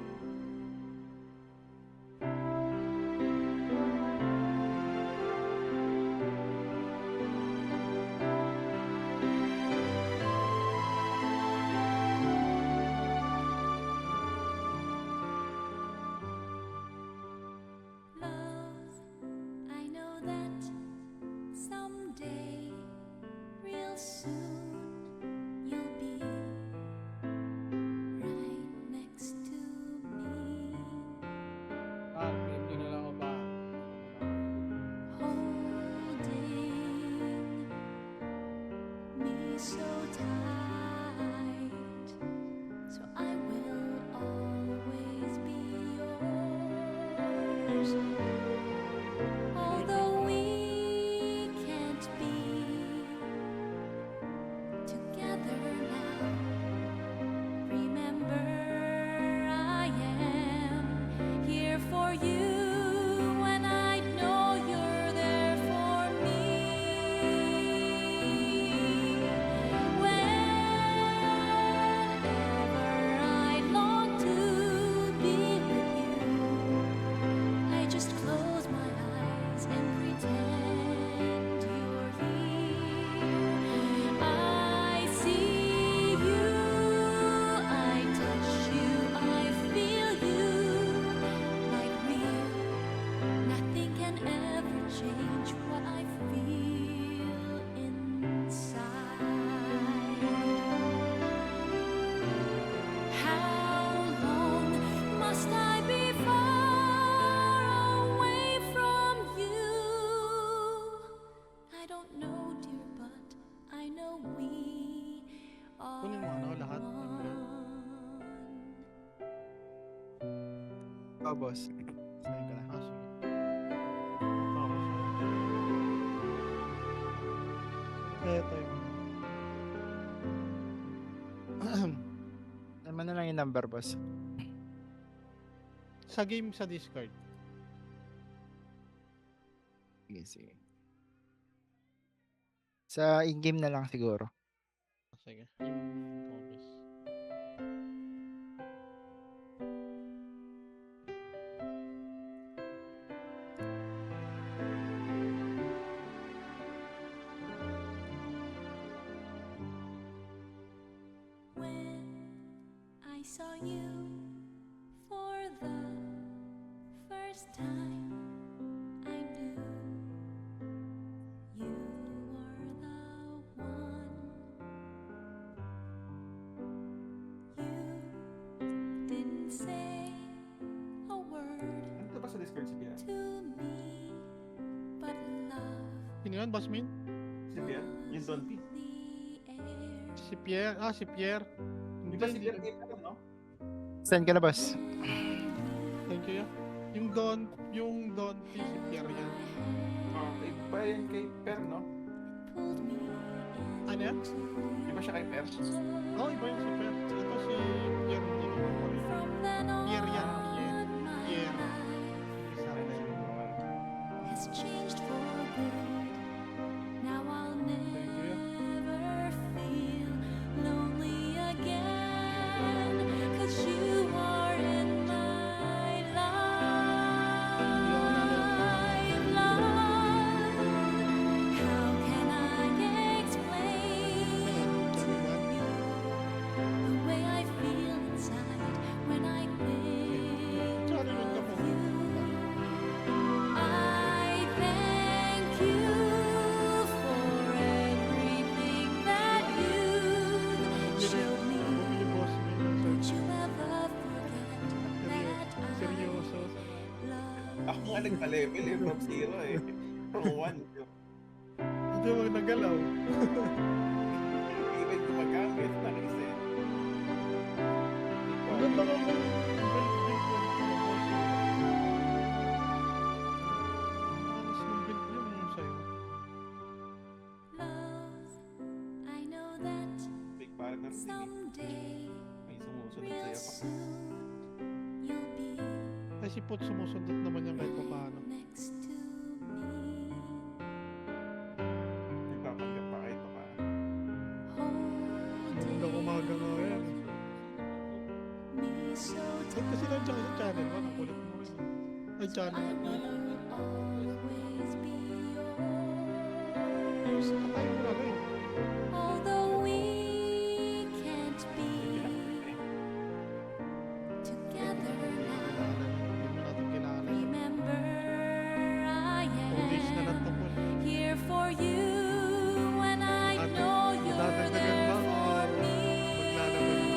tight, so I will always be yours. Although we can't be together now, remember I am here for you, and I know you're there for me. Whenever I long to be with you, I just close my eyes and pretend you're here. I see you, I touch you, I feel you like real. Nothing can ever change what I feel inside. How long must I be far away from you? I don't know, dear, but I know we are Kunin mo ano, lahat ng one. Oh, boss. Sige ka na. Ah, sige. Ito ako siya. Ito yung... Naman na lang yung number, boss. Sa game sa Discord. Sige, sige. Sa in-game na lang siguro. Sige. Yung copies. When I saw you for the first time, I knew you were the one. You didn't say a word Ano ba sa Discord si Pia? to me, but love Sino yun, Bossmin? Si Pia? Yung Don P? the air. Si Pierre? Ah, si Pierre. Di ba si Pia game ka no? Send ka na, boss. Thank you. Yung Don P, si Pierre yan. Iba yan kay Per, no? Pulled me Ano yan? Di ba siya kay Per? Oh, iba yung si Pierre. Ito si Pierre. Hindi ko pa rin. from then on. Pierre yan, Pierre. My Pierre. life Isa rin na yun. has changed for good. Now I'll never feel lonely again, 'cause you are in my life. Love, how can I explain to you the way I feel inside when I think Sorry, of magkapong. you? I thank you for everything that you've showed me. Bumili Bossmin. Don't you ever forget that I Seryoso. love Ako nga nagpa-level eh, from 0 eh. From 1. Hindi mo nagalaw. Even gumagamit, nakiset. Ang ganda nga mo. Alas ng build niya mo sa'yo. love. I know that Big partner din eh. someday, May sumusunod real sa'yo pa. soon, you'll be Ay si Pot sumusundot naman niya kahit pa paano. next to me. Nagpapanggap pa kahit pa paano. Maganda Holding umaga nga yan. me so Ba't kasi nandiyan ka sa channel 1? Ang kulit mo rin. Ay, channel I 2. will always be yours. Katayo mo na rin. Although we can't be together now, Hindi mo natin kilala. remember I Police na am lang to po. here for you, and I know you're Madadagdagan ba there for or me. maglalaban naman?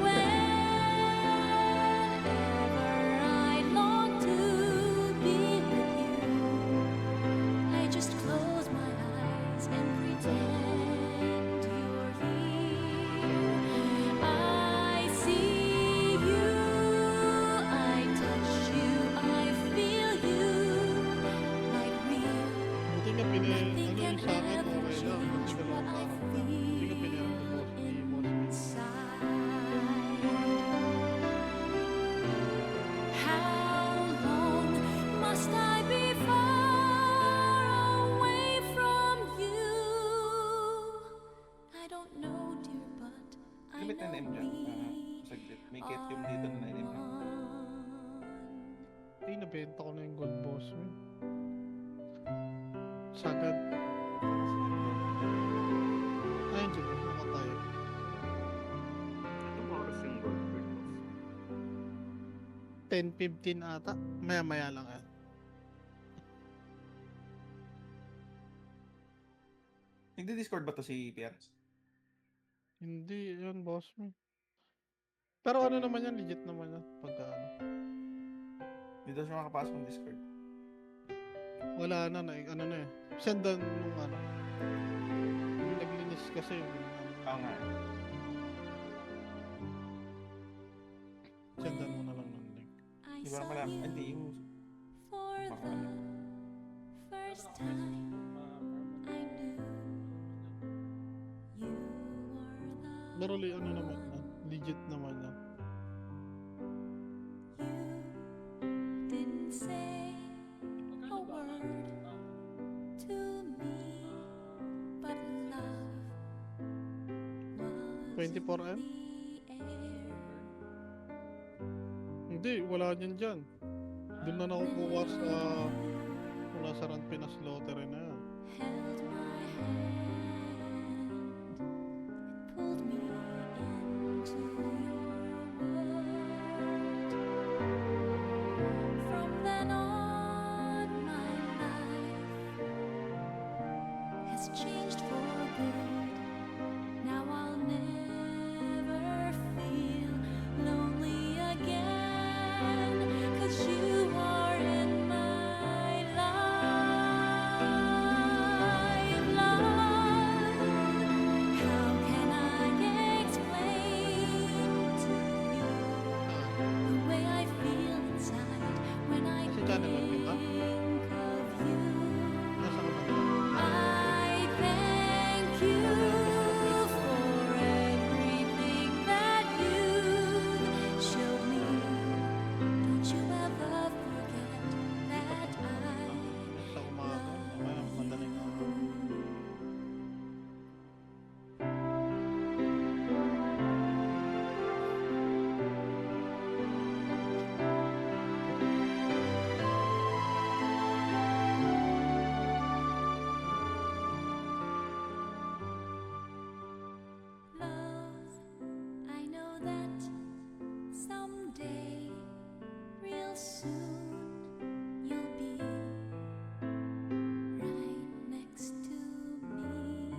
Whenever I long to be with you, I just close yung sa akin, okay lang. Kasi dalawang tao ka. Hindi ka pinirang ni boss Min. How long must I be far away from you? I don't know, dear, but I Gamit na know name dyan. we Saglit. May kit yung dito na name lang. Ay, nabenta ko na yung gold boss Min. Sagad. Ayun dyan, nakatay. Anong oras yung gold bird boss? 10:15 ata. Maya-maya lang yan. Nagdi-discord ba to si Pierre? Hindi, yun boss Min. Pero ano naman yan, legit naman yan. Pagka ano. Hindi daw siya makapasok ng Discord. Wala na, ano na eh. Sendan nung ano. Yung naglinis kasi yung Oo nga. sendan mo na lang ng link. Di ba pala? Hindi yung... For Baka the ano. first time I knew you were the Pero ano naman yan. Legit naman yan. You didn't say a word to me, but love was 24M? in the air. Hindi, wala niyan dyan. Doon na nakukuha sa... Wala sa Rand Pinas Lottery na yan. Held my hand, it pulled me into your world. From then on, my life has changed for good. Now I'll never feel lonely again, 'cause you are in my life. Love, how can I explain to you the way I feel inside when I Si think Channel One kita? of you? Nasa ka ba? I thank you for everything that you've showed me. Don't you ever forget that Sa umaga. Mamaya madaling araw. love. I know that someday, real soon, you'll be right next to me,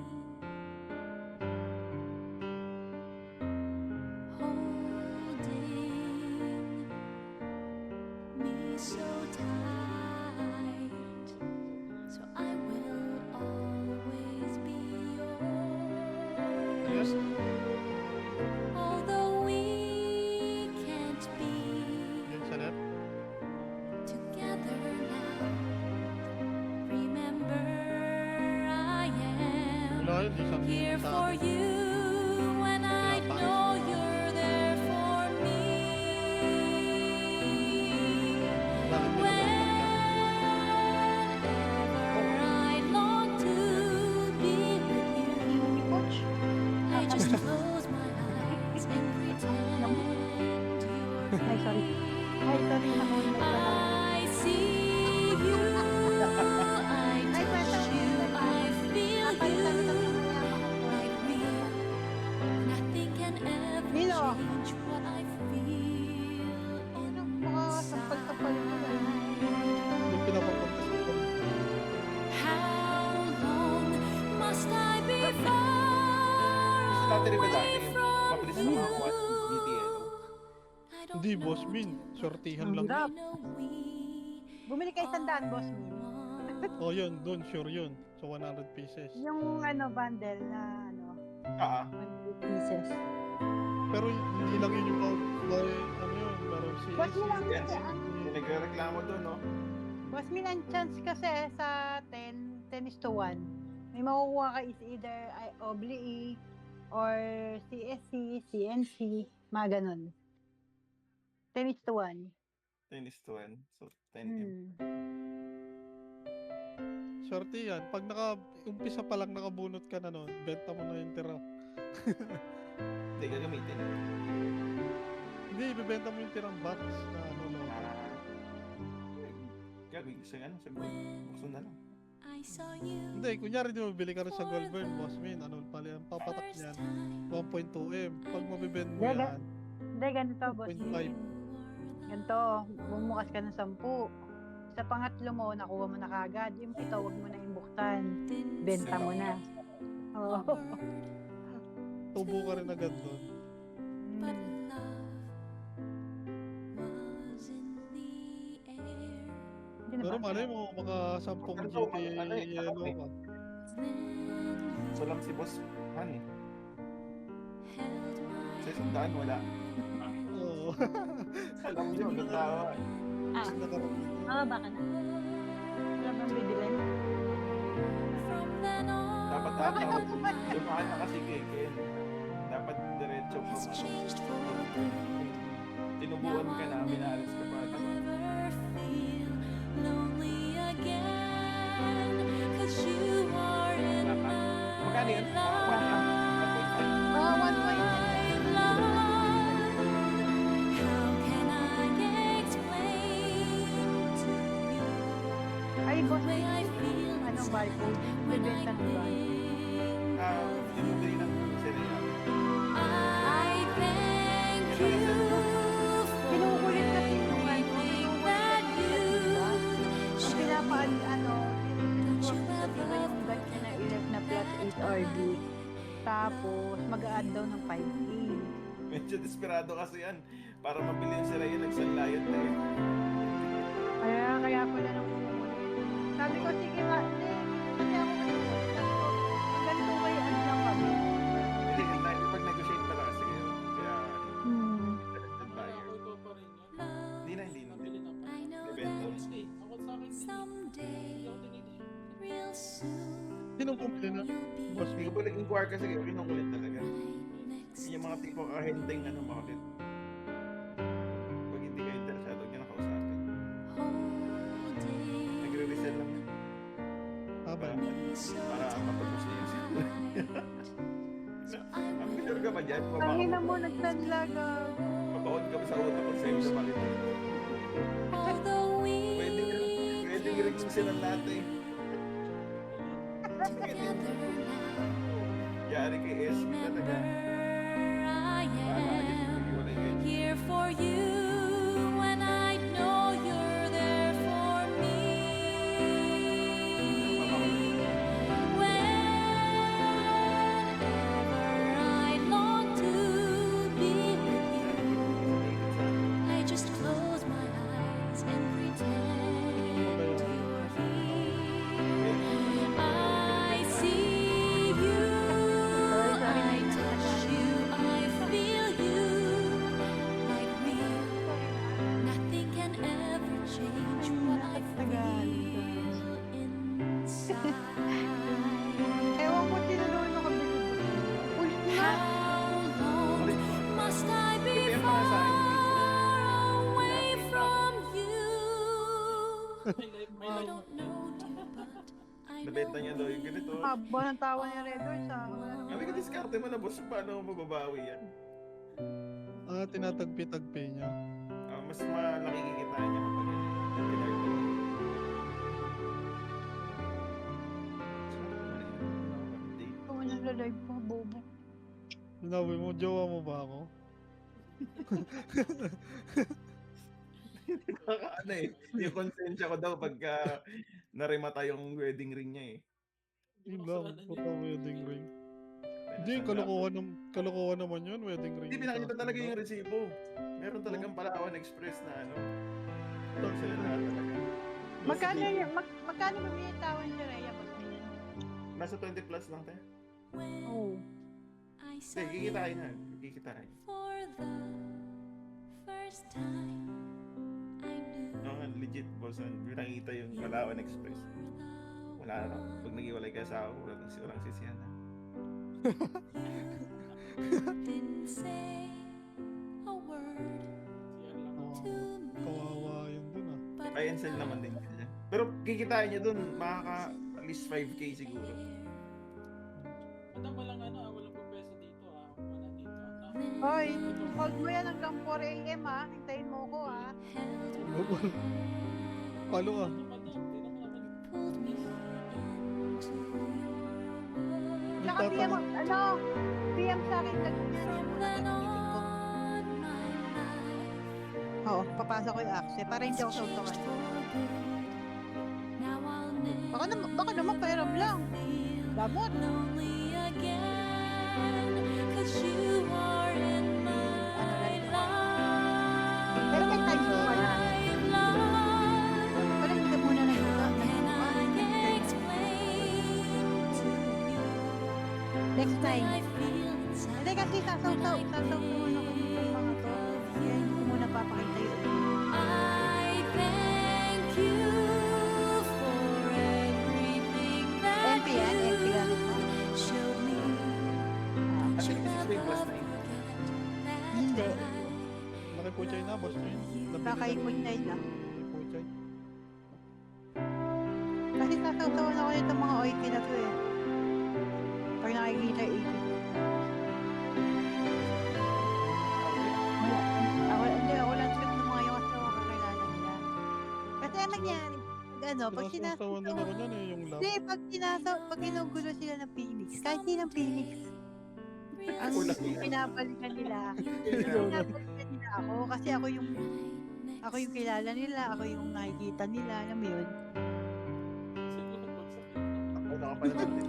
holding me so tight. So I will always be yours. Although we can't be Yan sa net. together now, remember I am Wala yun, di sa here sa for akin. you, and I Wala pa. know you're there for me. Bakit pinabalik ka? Whenever I long to be with you, I just close my eyes and pretend you're Ay, sorry. Ay, sorry. Nakuha na pala. I see you, I touch you, I feel you like me. Nothing can ever Nino. change what I feel Sampal-sampal mo lang. inside. Yung pinapapuntas ko. How long must I be far Battery ba away dati? from Mabilis na you? makakuha ng BTL. I don't Hindi, boss know, Min. dear, Sortihan Ang lang. hirap. I know we Bumili ka 100, boss Min. Oh, yun. Doon, sure yun. So, 100 pieces. Yung bundle na 100 pieces. Pero hindi lang yun yung ano yun. Meron si Boss Min, ang, Yes. May nagreklamo doon, no? boss Min, ang chance kasi sa 10 is to 1. May makukuha ka is either OBLE or CSC, CNC, mga ganun. 10:1. 10:1. So, 10M. Swerte yan. Pag umpisa pa lang nakabunot ka na nun, benta mo na yung tira. Hindi, gagamitin. Hindi, ibibenta mo yung tirang box na ano lang. Gagawin ko sa gold. Buksan na lang. Hindi, kunyari di mabili ka rin sa Goldburn, boss min, ano pala yung papatak niyan? 1.2M. Pag mabibend mo yan, Hindi, ganito, boss. 1.5. Ganito, bumukas ka ng 10. Sa pangatlo mo, nakuha mo na kagad. Yung 7, wag mo na imbuksan. Benta mo na. Oo. Tubo ka rin agad doon. Hindi na Pero ba? malay mo, mga 10 Ano, GT ano eh, yellow ano eh. ka. So lang si Boss Han eh. Sa isang daan, wala. Oo. Alam mo yun, natawa. Baka na. Wala bang bibilin? Dapat tatawa. Dumaan na kasi kay Ken. Dapat diretso pa. Tinubuan ka na, minalis ka pa. Magkano yun? 1.5. Oo, 1.5. Ay, boss, anong Bible? Bibenta ng Bible. Yung bumili ng Serena. Kinukulit kasi yung ang pinapaan, sabihin yung gat niya na ilap na plus 8 RB. Tapos, mag-a-add daw ng 5A. Medyo desperado kasi yan. Para mabili yung Serena, nagsanlayot na eh. Kaya pala nang kumukulit. Sabi ko, sige nga, hindi. Kasi ako kinukulit. Sabi ko, ang ganito kayo, ano lang kami. Hindi, pag-negotiate pala kasi yun. Kaya, selected buyer. Hindi na. Ibento. Sinong pumili na? Boss Hindi min. ko pala inquire kasi kayo, kinukulit talaga. Yung mga tipo kahenteng market. Pag hindi kayo interesado, huwag nyo na kausapin. Nagre-resell lang yan. Haba. Para mapapos niya yung sila. Ang sure ka ba dyan? Tangina mo, nagsanlaga. Mabawad ka ba sa utak kung sa'yo sa palit? Pwede rin yung silang lahat eh. Yari kay SB talaga. Here for you when I know you're there for me. Whenever I long to be with you, I just close my eyes and pretend you're here. I see you, I touch you, I feel you. Like real, nothing can ever change what I feel inside. Ewan ko, tinanong ko binibig. Ulit nga. How long must I be far away from you? I don't know, dear, but I Nabenta niya daw know yung ganito. Haba ng tawa ni Red Horse, ah. Wala naman. Kami ka diskarte mo na boss, paano mo mababawi yan? Tinatagpi-tagpi niya. Mas malaki kikitain niya kapag pinarto. Kung nagla-live pa, bobo. Sinabi mo, jowa mo ba ako? Ano eh, yung konsensya ko daw pagka narimata yung wedding ring niya eh. Yun lang, wedding ring. Hindi, kalokohan naman yun, wedding ring. Hindi, pinakita talaga yung resibo. Meron talagang Palawan Express na ano. Doon sila lahat talaga. Magkano ba may tawan si Rhea, boss? Nasa 20 plus lang tayo. Oo. Hindi, kikitain na. Kikitain. for the first time I knew No, legit boss. Pinakita yung Palawan Express. Wala na. Pag nag-iwalay ka sa ako, walang sisiyan na. Didn't say a word to me, Kawawa yun dun ah. but Buy and sell naman din niya. Pero kikitain niya dun, makaka at least 5k siguro. Madam, walang pagpeso dito wala dito. Hoy, hold mo yan hanggang 4 AM ha. Hintayin mo ko ha. Palo ah. pulled me into your world. Tsaka PM, PM sa akin From then on, my life Oo, papasok ko yung axe para hindi ako sautukan. changed for good. Now I'll Baka naman pairam lang. feel Damot. lonely again, 'cause you are in my life. Pero may time mo ka na. Love. Pero hindi muna na yun. How can I explain to you Next that time. I feel inside Hindi kasi sasaw-saw muna ko yung mga to. Kaya hindi ko muna papakita yun. I thank you for everything that MP yan, MP yan. you showed me. Kasi Should kasi never plus 9. forget Hindi. that Nakipuchay na, boss Train. Nakaipon na yun. Nakipuchay. Kasi sasaw-sawan ako nitong mga oiki na to eh. Pag nakikita yung ako lang trip ng mga yung kasi ako kakilala nila. Kasi ang nangyari, pag Sinasawan din ako dyan eh, yung love. Hindi, pag ginugulo sila ng Phoenix, kahit di ng Phoenix, ang Ulang yan. pinapalikan nila, pinapalikan nila ako, kasi ako yung kilala nila, ako yung nakikita nila, alam mo yun? Ako nakapanood din.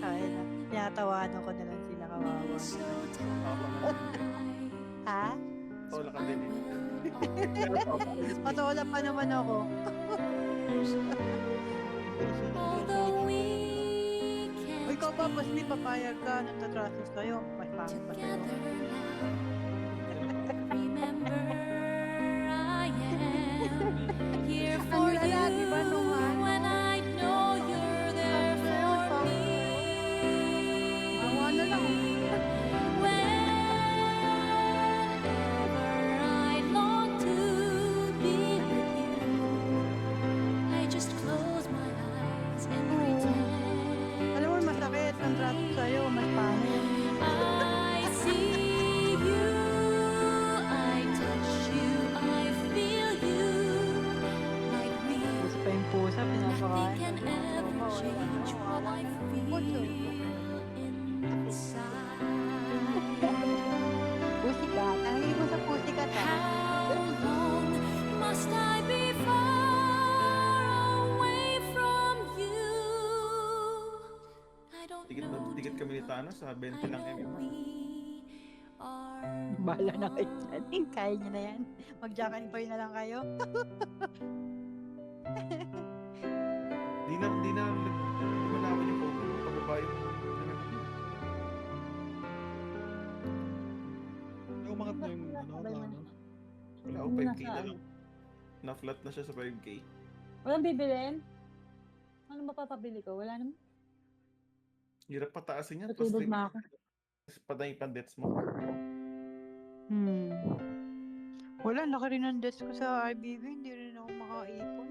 Ay, tinatawanan ko na lang sila kawawa. Ha? Wala ka din eh. Matola pa naman ako. although we O ikaw ba, mas may papayag ka, nagtatrasos kayo, mas pangit pa sa'yo. together now. Remember, I am here for Ang lala, you di ba, nung when I know you're there for me. Ang ano lang, Whenever I long to be with you, I just close my eyes and pretend alam mo, masakit ang trato sa'yo, mas pangit. I see you, I touch you, I feel you like me. Puso pa yung pusa, Nothing pinapakain. can ever change what I feel inside. Pusikat, nangingin mo sa pusikat ha? How long must I be far away from you? I don't Tikit na know. tikit kami ni Thanos sa 20 I lang know MM. we are Bahala na kayo dyan. Kaya nyo na yan. Mag-Jack and Boy na lang kayo. Di na lumalaban yung pogo. Pababae. Umangat na yung Thanos. Wala ako 5k na lang. Na-flat na siya sa 5k. Walang bibilin? Ano mapapabili ko? Wala naman. Hirap pataasin yan. Plus Natulog na ako. patay pa debts mo. Wala, laki rin ang desk ko sa RBB. Hindi rin ako makaipon.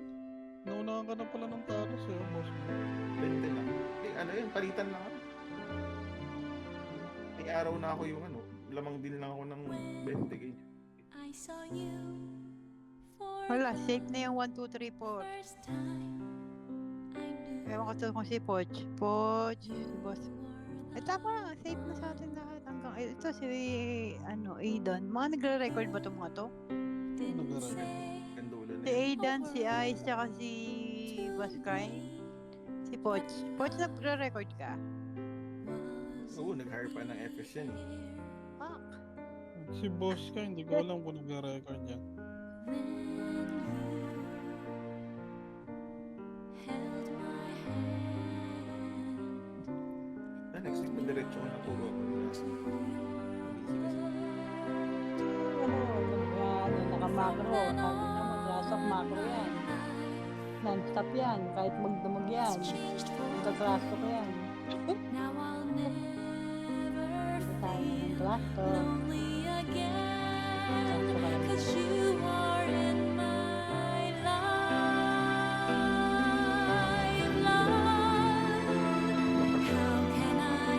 Naunahan ka na pala ng Thanos eh, boss. 20 lang. Eh, ano yun? Palitan lang ako. May araw na ako yung lamang din lang ako ng 20k. I saw you for Wala, safe na yung 1, 2, 3, 4. first time. I knew Ewan ko to kung si Poch. Poch, si Boss. Eh tama, safe na sa atin lahat. Hanggang, ito si, Aidan. Mga nagre-record ba itong mga to? didn't say Kandulo na Si yun. Aidan, si Ice, tsaka si Boss Crime. Si Poch. Poch, nagre-record ka? Oo, nag-hire pa ng FS yan eh. Fuck. Si boss ka, hindi ko alam kung nagre-record yan. held my hand. Next week, madiretso ko na puro ako. Busy kasi. Ano, naka-macro. Sabi na mag-rasok macro yan. non-stop yan. Kahit magdamag yan. Magkatrasto ko yan. Now I'll never Tayo ng feel trasto. lonely again. Trasto ka lang. 'Cause you are in my life, love. How can I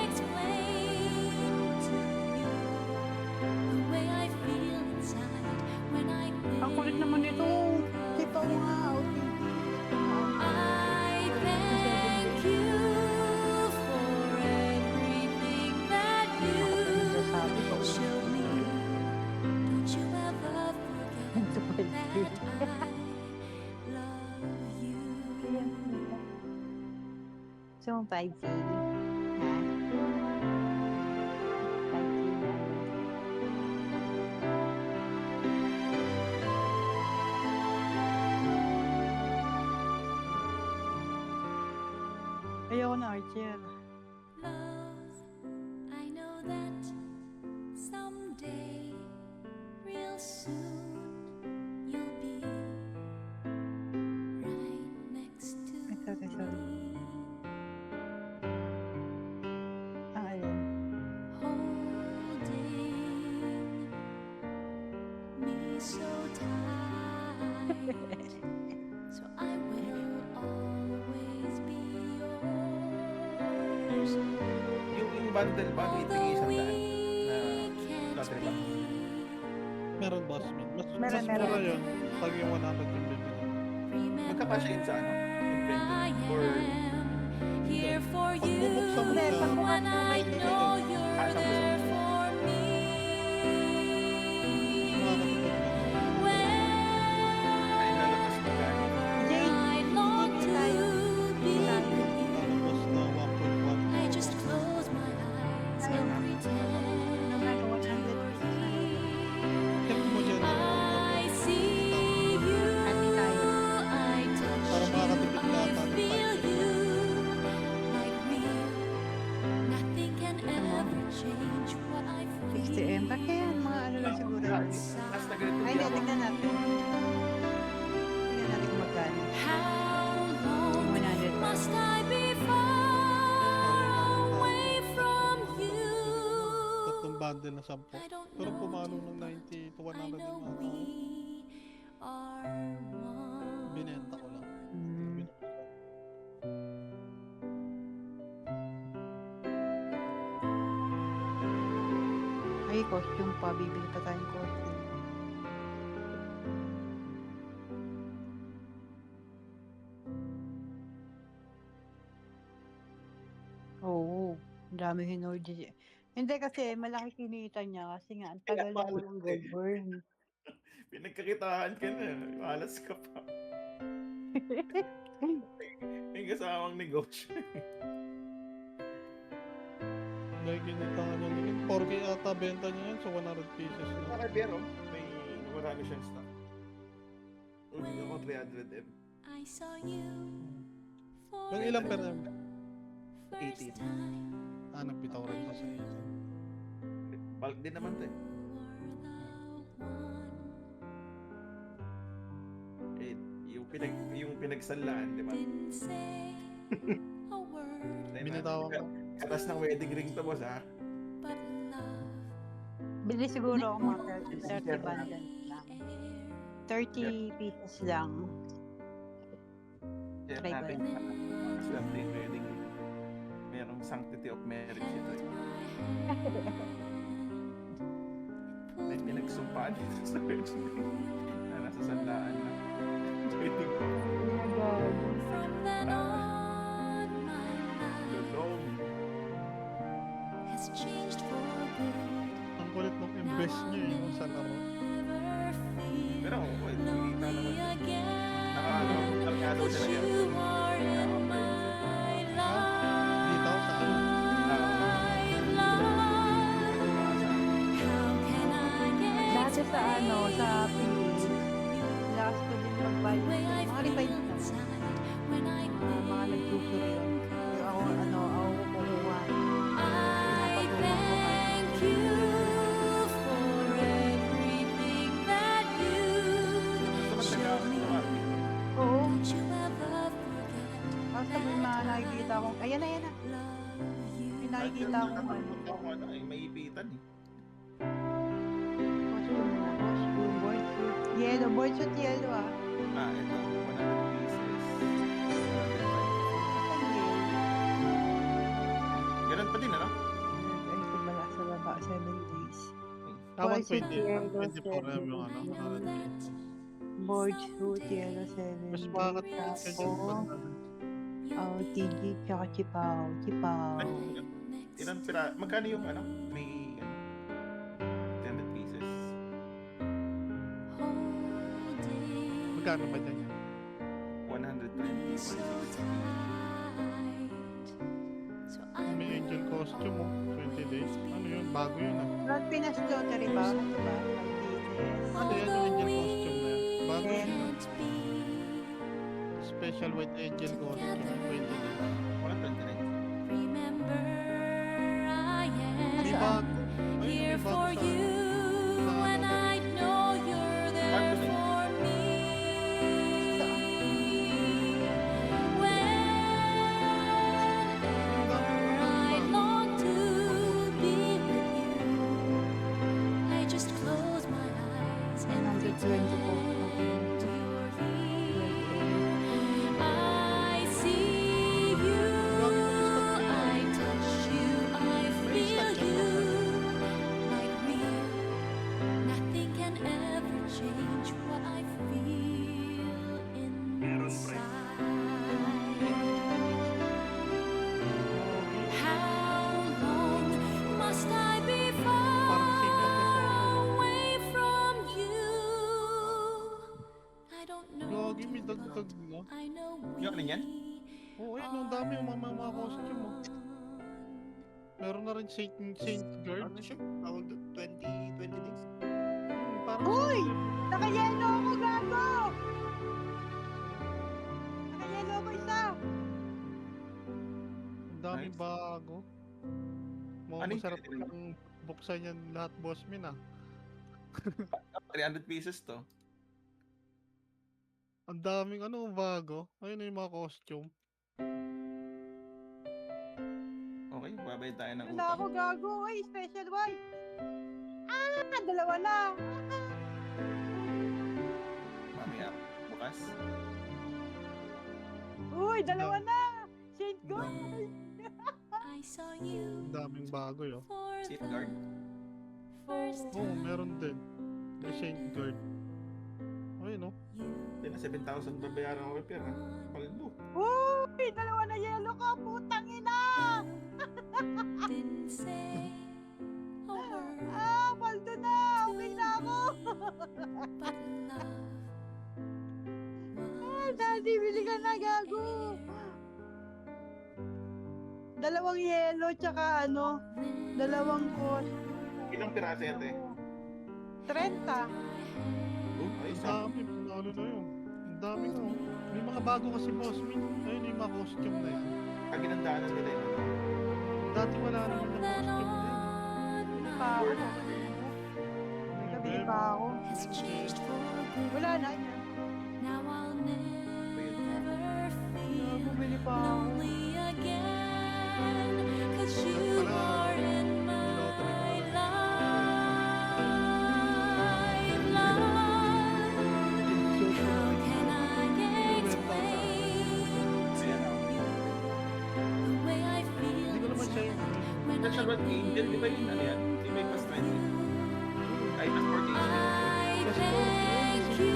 explain to you the way I feel inside when I think Ang kulit naman nito. Kita mo nga. I thank you for everything that you showed me. Don't you ever forget that I love you. So, 5G. Ha? 5G na. Ayoko na, Archer. Love, I know that someday, real soon, you'll be right next to Sorry. me. Ang alin. Holding me so tight, so I will always be yours. Yung bundle ba, may tingin Although isang we daan na can't lottery ba? be Meron boss man. Mas Meron. mura yun. Pag yung 100 yung bibili. Magkakasya yun sa ano? I Inventory or am here for you Pagbubuksan mo siya, when I know you're there for me. ay nalabas mo ka? I long to be with you. Lalabas na 1.1. I just close my eyes and pretend Naman, you're 100. here. Check mo dyan. I see you, Happy tayo. I touch Para makakatipid you, I lahat ng feel time. you. Like real, nothing can ever change what I 60M. Baka feel. yan, mga ano lang siguro. Mas na ganito Ay, hindi, tignan natin. Tignan natin kung magkano. How long 100. must I be far away from you? Tatlong bundle na 10. I don't Pero know pumalo ng till 90 to I 100 know yung we mga are one. binenta ko lang. Hmm. Ay, costume pa. Bibili pa tayong costume. Oo. Ang dami hinordi. Hindi kasi malaki kinita niya kasi nga ang tagal na Kaya walang gold burn. Pinagkakitaan ka na. Malas ka pa. May kasamang negosyo. Dahil kinita nga niya yun. 4K ata benta niya yan. So 100 pieces na. Saka pero, may marami siyang stock. Uy, ako 300M. I saw you for Yung ilang per M? the first 18. time. Nagbitaw rin siya sa isa. Bulk din naman to eh. Eh, yung pinagsalaan, di ba? Didn't say a word, Binitawan ko. Katas ng wedding ring to, boss, ha? but love Bili siguro ako mga 30 bundles lang. 30 pieces lang. Share Try ko natin. Swerte yung wedding ring. Merong sanctity of marriage ito eh. May pinagsumpaan dito sa wedding ring. Na nasa sandaan na. Wedding ring. from then on. My life Lulong. has changed for good. Ang kulit ng invest niyo eh, yung sa laro. Never feel Pero, well, kumita lonely naman. again. Nakakano, tarkado Cause sila yan. you are in my life. Dito sa ano. Dati sa ano, sa Philippines, last ko din magbayad. Mga revive na. Mga nagtutur yun. Yung ako, ano, ako kumukuha. I thank you for everything that you showed me. Oo. Don't akong, ayan na, ayan na. May nakikita akong ano. Ano eh, may ipitan eh. Costume, board suit. Yellow, board suit yellow ah. Ah, ito. 100 pieces. 100. Ang yellow. Ganun pa din, ano? Ay, tumala sa baba, 7 days. Tama, Boys with 20, yellow, 24 yung ano. Board suit yellow, 7 Mas days. makakatulog ka dyan. Oh, TG, tsaka chipaw, chipaw. Ilan pira? Magkano yung ano? May ano? 10 pieces. Magkano ba dyan yan? 120. 160. May angel costume mo. 20 days. Ano yun? Bago yun ah. Not Pinas Lottery ba? Diba? 5 pieces. Ano yan yung angel costume na yan? Bago yun ah. Special white angel costume. 20 days. 129. Remember, I May am bago. Ay, here may bago for sa you when I know you're there for me. Whenever I long to be with you, I just close my eyes and pretend you're here. I see you, I touch you, I feel you. Like real, nothing can ever change what I feel inside. How long must I be far away from you? I don't know. Gagi, may dagdag na. I know Yung alin yan? Oo, ayun, ang dami yung mga costume mo. Meron na rin Saint Guard. Ano siya? Tawag doon? 20 days? Parang Uy! Naka-yellow ako, gago! Naka-yellow ako isa! ang daming Nice. bago. Mukhang Ano yung masarap pwede lang buksan yan lahat, boss min ah. 300 pieces to. Ang daming ano bago. Ayun na yung mga costume. Okay, babayad tayo ng Wala ako, utang. gago! Uy, special white! Ah! Dalawa na! Mamaya, bukas. Uy, dalawa na! Saint God! I saw you Ang daming bago yun. for Safeguard. first Oo, meron din. May Saint Guard. Ayun oh. Hindi na 7,000 babayaran ako repair ha. Paldo. Uy! Dalawa na yellow ka! Putang ina! didn't say a word, Ah! Paldo na! Okay na ako! but love Ah, daddy, bili ka na, gago! Dalawang yellow, tsaka ano, dalawang costume. Ilang piraso yan, te? 30. Ayos Ang ha. dami, panalo na yun. Ang dami nga oh. May mga bago kasi boss min. Ayun yung mga costume na yan. Kaginandaanan nila yun. Dati wala naman na costume na yun. Bili pa ako. Nabili pa ako. has changed for good. Wala na yan. Now I'll never feel Bumili pa ako. lonely again, 'cause you are in my life, love. How can I explain to you the way I feel Hindi ko naman siya yung when Special Red Angel, di ba yun? Ano yan? Di ba yung mas 20? Ay, mas 40 I thank you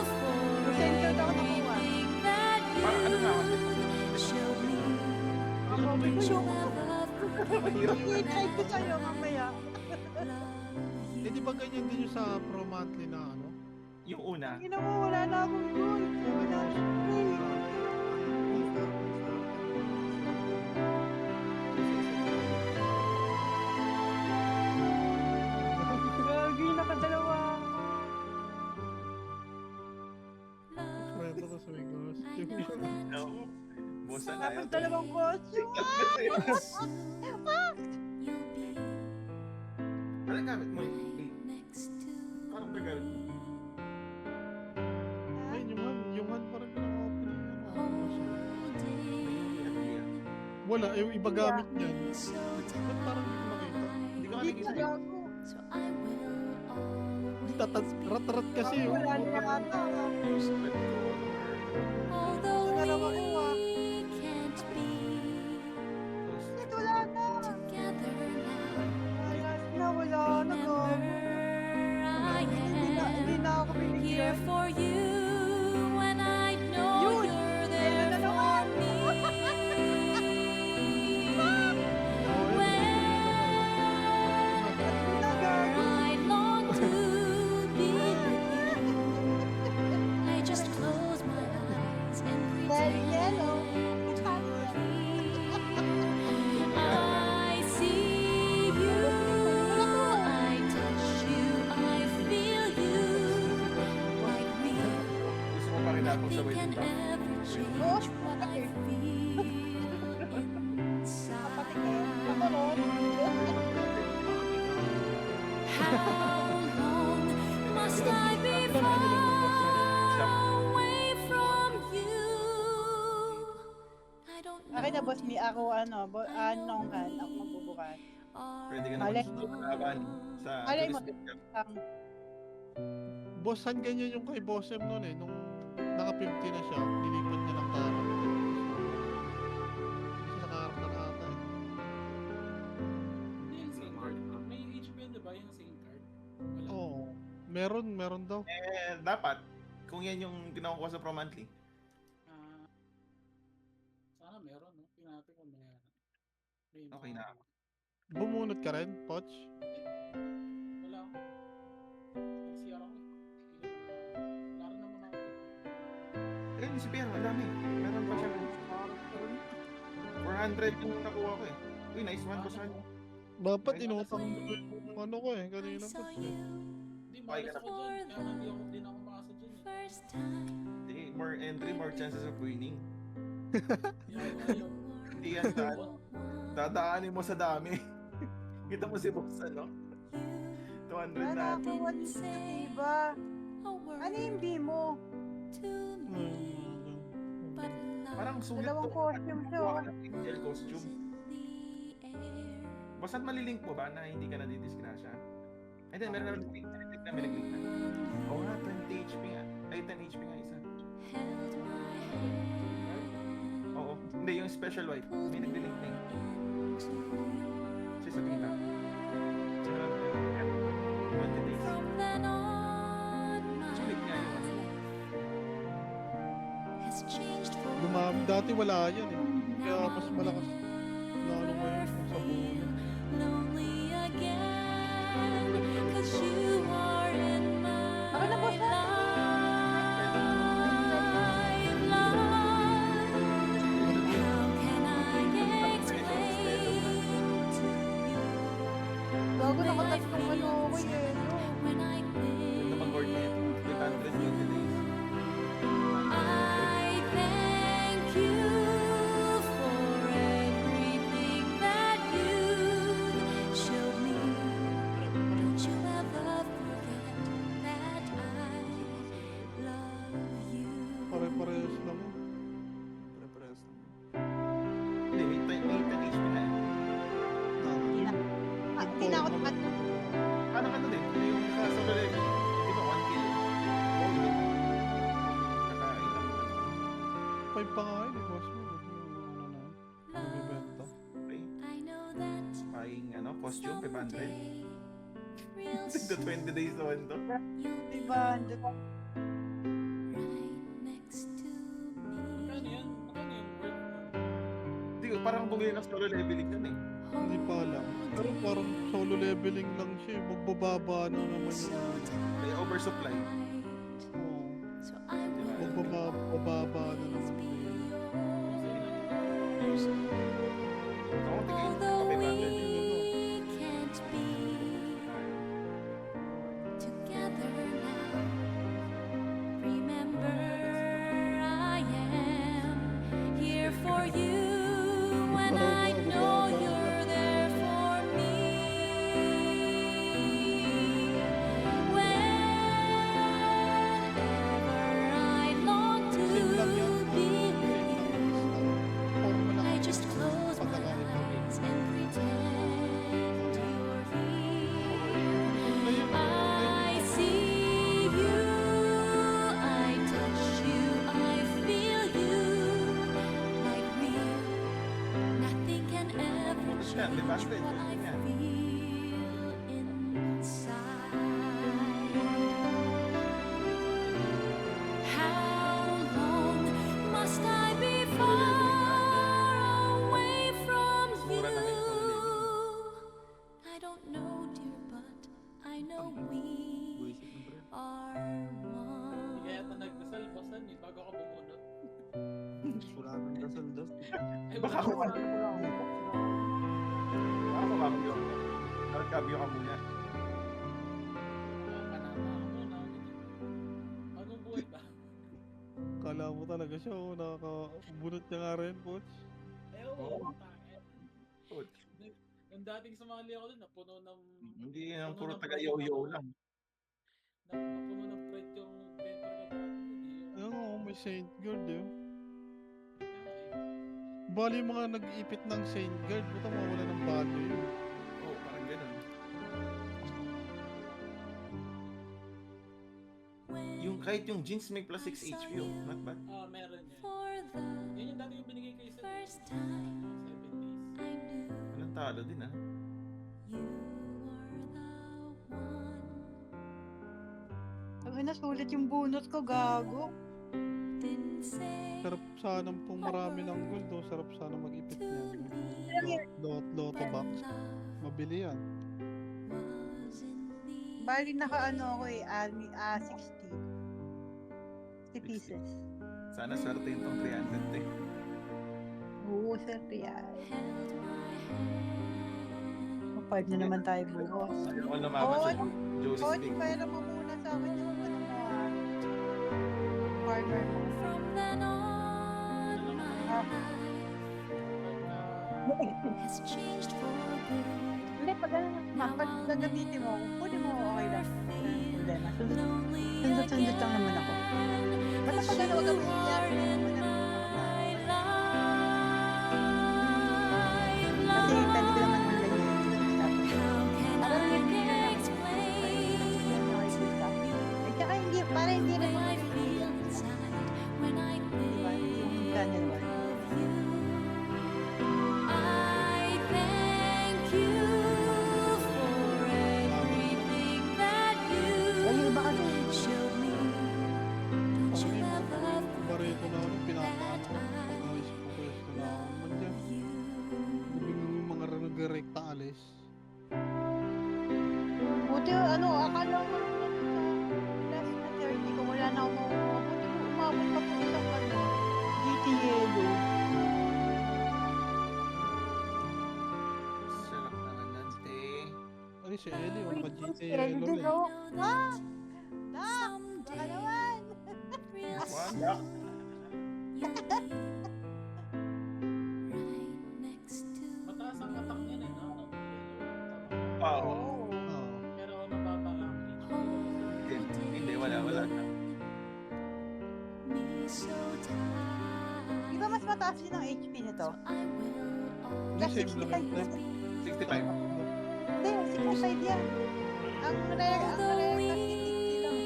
for Centered ako nakuha. everything that Parang ano na ako? you showed me. Ako, bili ko yung Mahirap. i-try ko sa'yo mamaya. Eh di ba ganyan din yung sa pro monthly na ano? Yung una. Ina mo, wala na akong gold. Wala na Gagi, nakadalawa ako. Kwento ko sa may costume. No. Bosa na Dapat yun. dalawang costume. Anong gamit mo? Parang ba gamit mo? Ayun yung hand pa rin pinaka-open ng ano. At Wala, iba gamit niyan. Ba't parang hindi ko makita? Hindi ko Hindi nakikita. ka gago. Hindi rat-rat kasi. Ako wala na ata. Although Dalawa ko ah. we can't be Shit, wala na. together Wala na, gago. I Hindi am na ako here binigyan. for you when I know Yun! you're Ayun there na for naman. me. Hindi na, gago. I long to be with you. I just close my eyes and Very pretend yellow. you're here. I see you, I touch you, I feel you. Like me, Gusto mo pa rin ako sa nothing wedding can band? ever change what I feel inside. Ako ron. How long must I be far away from you? I don't know. Akin na, boss, mi ako, anong han, ako magbubukas. Pwede ka Malay naman mo. laban sa Malay mo. jurisdiction. Bossan ganyan yung kay Bossem noon eh. Nung naka-50 na siya, nilipat niya ng karat. Isa sa karat na ata eh. Hindi yung SIM card. May HBN, di ba? Yung SIM card. Wala. Oo. Meron daw. Eh, dapat, kung yan yung ginawa ko sa Pro Monthly. Ah, sana meron, no? Tingnan natin kung meron. May Okay mga- na. Bumunot ka rin, Poch? Wala ako. Nag-CR ako eh. Wala rin naman ako eh. Eh, si Pierre, ang dami. Meron pa siya. 400 yung nakuha ko eh. Uy, nice one, boss. Dapat inutang mo yung ano ko eh, kanina pa. Hindi, malas ako dyan. Kaya hindi ako makasa dyan eh. First time Hindi, more entry, more chances of winning. Ayaw. Hindi yan dadaanin mo sa dami. Kita mo si boss, ano? 200 na. Wala ako, what's diba? a word Ano yung B mo? to me, but love Parang sulit Dalawang to. costume siya, Kuha oh. ka ng angel costume. in the air. Basta't malilink mo ba na hindi ka nadidisgrasya? And then, meron naman na may nag-link na. Oo nga, 20 HP nga. Ay, 10 HP nga isa. Held my hand Oo. Hindi, yung special wipe. May nag-link na yun. into Siya sa kita. Tsaka, 20 days. From then on, my Sulit nga yun. life has changed for Dati wala yan eh. Kaya mas malakas na ano ngayon sa buhay. lonely again, 'cause you are in my Ako na, boss, ha? life, love. How can I explain to you Gago, nakatatlong ano ako eh. when I Yung naman board think net. 320 days. I thank you for everything that you showed me. Don't you ever forget that I love you. Pare-parehas lang. Pare-parehas lang. Hindi, may 10 HP na eh. Hindi na ako naman. Paano ka doon eh? Yung sa solo level. Di ba 1 kill? Oh, yun. Nakailang ka. 5 pa nga yun eh, boss mo. Nagbibenta. Okay. I know that Buying, costume, 500. someday real Tigda 20 days na to. you'll be Diba? right next to Magkano me. yan? Magkano yung worth? Hindi ko, parang bumili ng solo leveling yan eh. Hindi pa alam. Pero parang solo leveling lang siya eh. Magbababa na naman So yung May oversupply. Oo. So I will Magbababa na naman. yours. Ako, tigay Although pa we 500 yung can't be together now, remember I am here for you when I know you're there for me. Whenever I long to Same lang yan, di ba? Hindi, what I yan. feel inside. How long must I be far away from you? I don't know, dear, but I know we are one. Kaya ito nagdasal, bosan eh, bago ako bumunot. Wala nang dasal-das. Ay, Baka ako wala. Ako cambio. Dapat cambio ka muna. Panata ako muna. Bagong buhay ba? Kala mo talaga siya, oh, nakakabunot niya nga rin, coach. Ayaw ko. Oo. Coach. Yung dating sumali ako dun, napuno ng... Hindi yan, puro taga-yo-yo lang. Napuno ng pride yung mentor ko dati. Ayun nga, oh, may Saint Guard, eh. Bali yung mga nag-ipit ng Saint Guard, buta mawala ng value yun. Oo, parang ganun. Yung kahit yung jeans may plus 6 HP, oh. Not bad. Meron yan. For the Yan yung dati yung binigay kay Sir. first time 7 days. I knew Walang talo din, ah. you were the one. Ang nasulit yung bonus ko, gago. Didn't say Sarap sana pong marami ng gold, oh. Sarap sana mag-ipit niyan. Loto box. Mabili yan. was in the Bali naka-ano ako eh, 60. 60 pieces. Sana swerte yung tong 300, eh. Oo, swerte yan. held my hand. O, 5 na naman tayo bukas. Ayaw ko lumaban sa Josie's Coach, League. pera mo muna sa akin yung ano mo ah. Farmer mo. From then on, my life has changed for good. Hindi, pag gagamitin mo, pwede mo okay lang. Hindi, sundot-sundot lang naman ako. Basta pag ano gagawin niya, kasi pwede ko naman online yung parang hindi na lang. At saka hindi, para hindi rin diba, yung channel 1. I thank you for everything that Ay, yung iba kasi, you showed me. Don't you ever Barito na ano, pinakaano ko. Pag-ayos ko pwesto na ako naman dyan. Yung mga nag-rekta alis. buti ano, akala ko sa last na 30 ko, wala na ako makuha. Buti mo umabot pa po isang ano, GT Yellow. Sarap na nagante. Ay, si Ellie, wala ka GTA Yellow Lolo din, eh. oh. Ah! Dak! Baka naman! Wanda. Mataas ang attack niya eh, no? Wow. Oo. Oo. Pero mababa ang Hindi, wala. Di ba mas mataas yun ang HP nito? Hindi, same lang yun. 65. Hindi, 65 yan. Ang rare kasi 60 lang.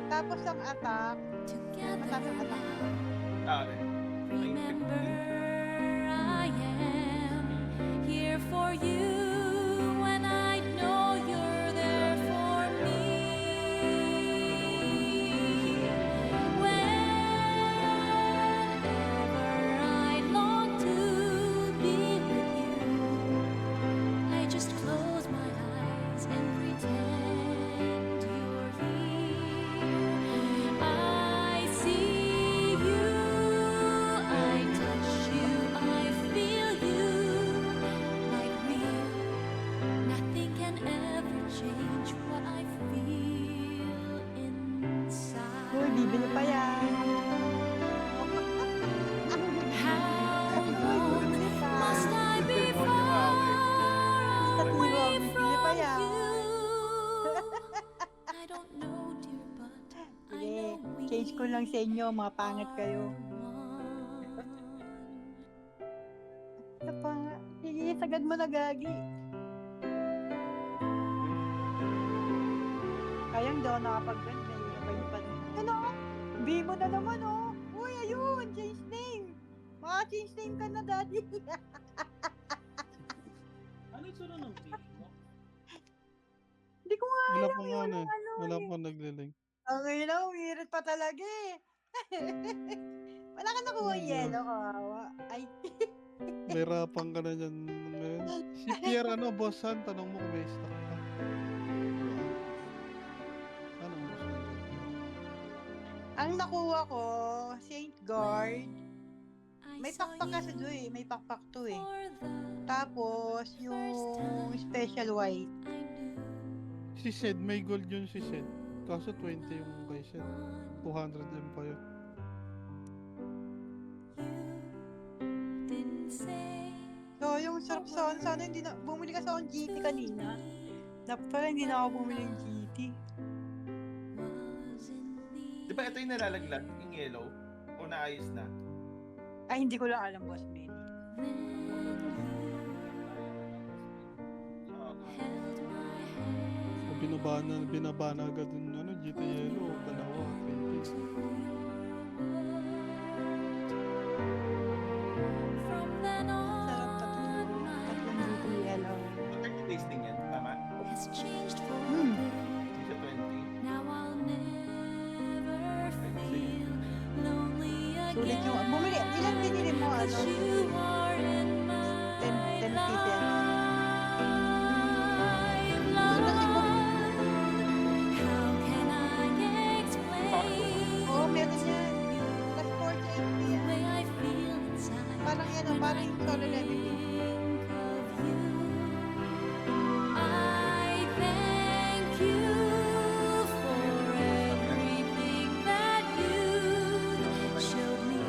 Tapos ang attack, mataas ang attack. Okay. Remember, I am here for you when I know you're there for me. Whenever I long to be with you, I just close my eyes and pretend you're here. I see you, I touch you, I feel you like real. Nothing can ever change what I feel inside. Uy, bibili pa yan. How Uy, long bibili pa. must I be far away Bibili from pa yan. you? I don't know, dear, but I Sige, know we change ko lang sa inyo, mga pangit kayo. are one. Ito pa nga. Sige, sagad mo na gagi. Kayang daw nakapag-run, may iba yung pan. Ano? B mo na naman, oh. Uy, ayun, change name. Change name ka na, daddy. nagsunod ng pili mo? Hindi ko nga Wala alam pang eh, ano walang eh. ano Wala eh. pang naglilink. Ang ina, umirit pa talaga eh. Wala ka nakuha Ay, yelo, kawawa. Ay, May rapang ka na dyan. Men. Si Pierre, ano, bossan, tanong mo kung may stock pa. Ano mo sa ang nakuha ko, Saint Guard. May pakpak kasi doon eh. May pakpak to eh. Tapos, yung special white. Si Sed, may gold yun si Sed. Kaso 20 yung kay Sed. 200 din pa yun. So, yung sarap sana hindi na, bumili kasi akong GT kanina. Dapat pala hindi na ako bumili ng GT. Di ba ito yung nalalaglag, yung yellow? O naayos na? Ay, hindi ko lang alam, boss man. O binabana agad yung ano, GT Yellow, dalawa, 20. Sarap tatlong GT yellow. 30 days din yan, tama? Hmm. Hindi siya 20. Sulit yung, bumili, ilan binili mo, ano? 10 pieces. Doon na si Bob. Oo, meron yan. Plus 48 yan. Parang yan, oh, parang yung solo leveling.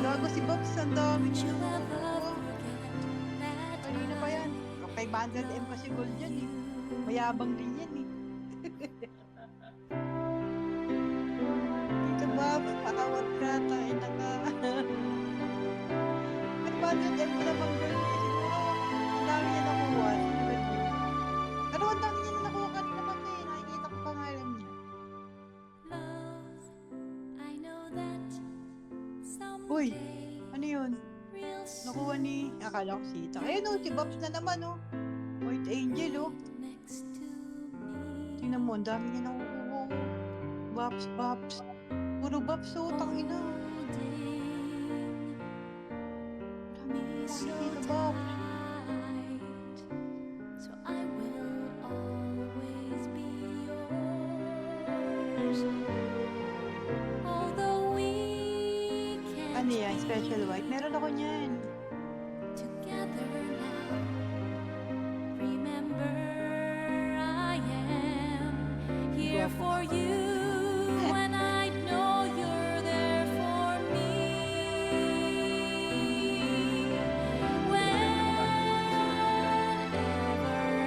Gago si Bobs, ang dami niya. Kanina pa yan. 500M kasi gold yan eh. Mayabang din yan eh. Dito Bobs, patawad ka, tayo na ka. 500M ko naman gold eh. Siguro, ang dami niya nakuha. Pero ang dami niya na nakuha kanina pa eh. Nakikita ko pangalan niya. Uy, ano yun? Nakuha ni, akala ko sita. Ayun oh, si Bobs na naman oh. White Angel oh. Tingnan mo, ang dami niya nakukuha oh. Bobs. Puro Bobs oh, tangina. Dami dito Bobs. Ano yan? Special white? Meron ako niyan. Here for you when I know you're there for me. Whenever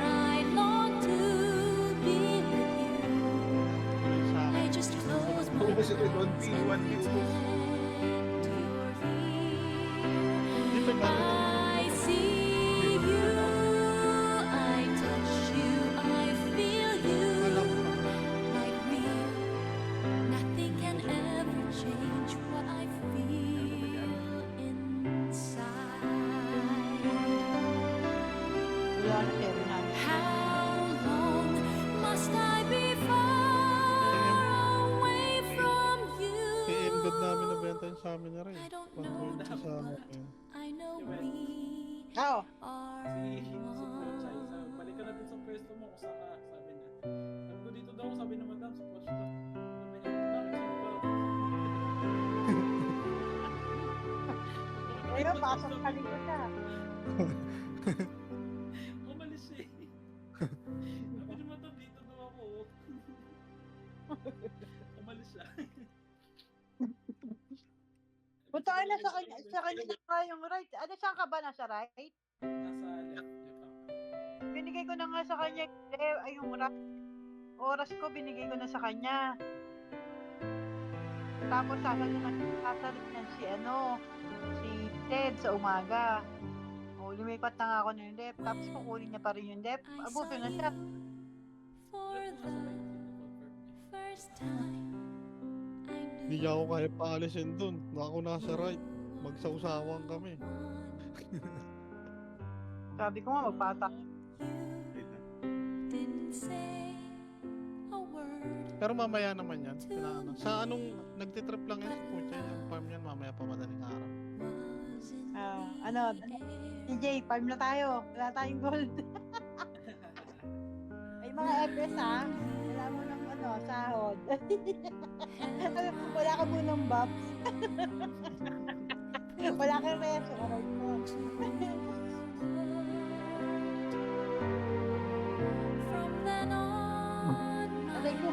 I long to be with you, I just close my Ubus ito, don't eyes be and one ubus. pretend you're Di ba here. bakit I see you, I touch you, I feel you. alam mo? Like real, nothing can ever change what I feel inside. Wala na 700. How long must I be far away from you? I-embed namin na benta yun sa amin na rin. I don't know 120 sa amin. I know we Oo. are Si Pocha, balik ka na dun sa pwesto mo kung saan ka, sabi niya. Sabi ko dito daw, sabi na madam, sa Pocha. Sabi niya, bakit sino ba? Ayun, pasok ka dito siya. Umalis siya eh. Sabi ni madam, dito daw ako. Umalis siya. Punta ka na sa kanya na nga yung right. Ano, saan ka ba? Nasa right? Nasa left, di ba? Binigay ko na nga sa kanya yung right. Oras ko, binigay ko na sa kanya. Tapos sasalit niyan si Ted sa umaga. O, lumipat na nga ako na yung dep. Tapos kukunin niya pa rin yung dep. Abuto na siya. for the first time. Hindi niya ako kaya paalisin dun. Ako nasa right. Magsawsawan kami. Sabi ko nga, magpata. Pero mamaya naman yan. Pinaano. Sa anong nagtitrip lang yan sa pucha yung farm yan mamaya pa madaling araw. TJ, farm na tayo. Wala tayong gold. Ay, mga FS ha. Wala mo ng sahod. Wala ka munang buffs. Wala kang reso. Aray mo. From then on, Aray ko.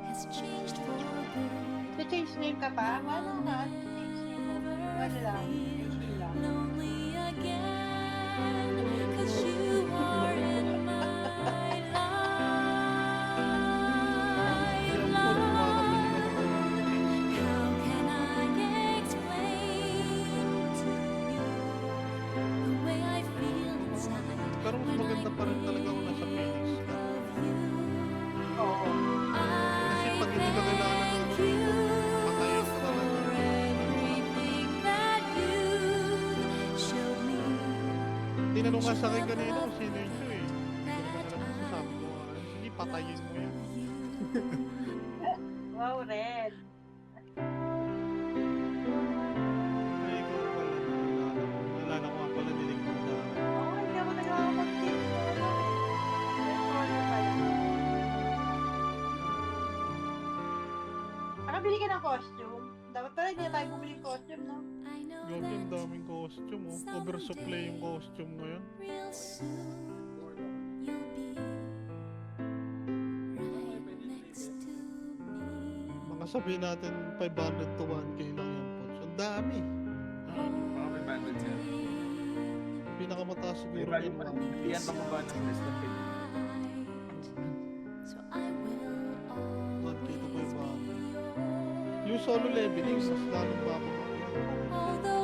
has changed for good. Change name ka pa? Ano nga? Change name mo? Ano lang? HD lang. Lonely again, 'cause you are in my life. How can I explain to you the way I feel inside Pero mas maganda pa rin talaga kung nasa Phoenix ka. of you? Oo. Kasi pag hindi ka kailangan ng Thank you patayin ka for talaga. everything that you showed me. Tinanong nga sa akin kanina kung sino yun to eh. Hindi ko naman alam kung sabi ko nga. Sige, patayin mo yan. Wow, red. Ay, ikaw pala nalala ko. Nalala ko nga pala nilig mo na. Oo, hindi ako nagkakapag-change. Nakabili ka ng costume. Dapat pala hindi na tayo bumili ng costume, no? I know Gawin yung that daming costume oh. Oversupply yung costume ngayon. real soon you'll be right next to me. Mga sabihin natin 500 to 1k lang yung pots. Ang dami. Mga may bandits yan. Pinakamataas May siguro value yun. pa. Hindi yan pababa ng less than 50. So I will 1k to 500. always be yours. Yung solo leveling, mas lalong bababa. Although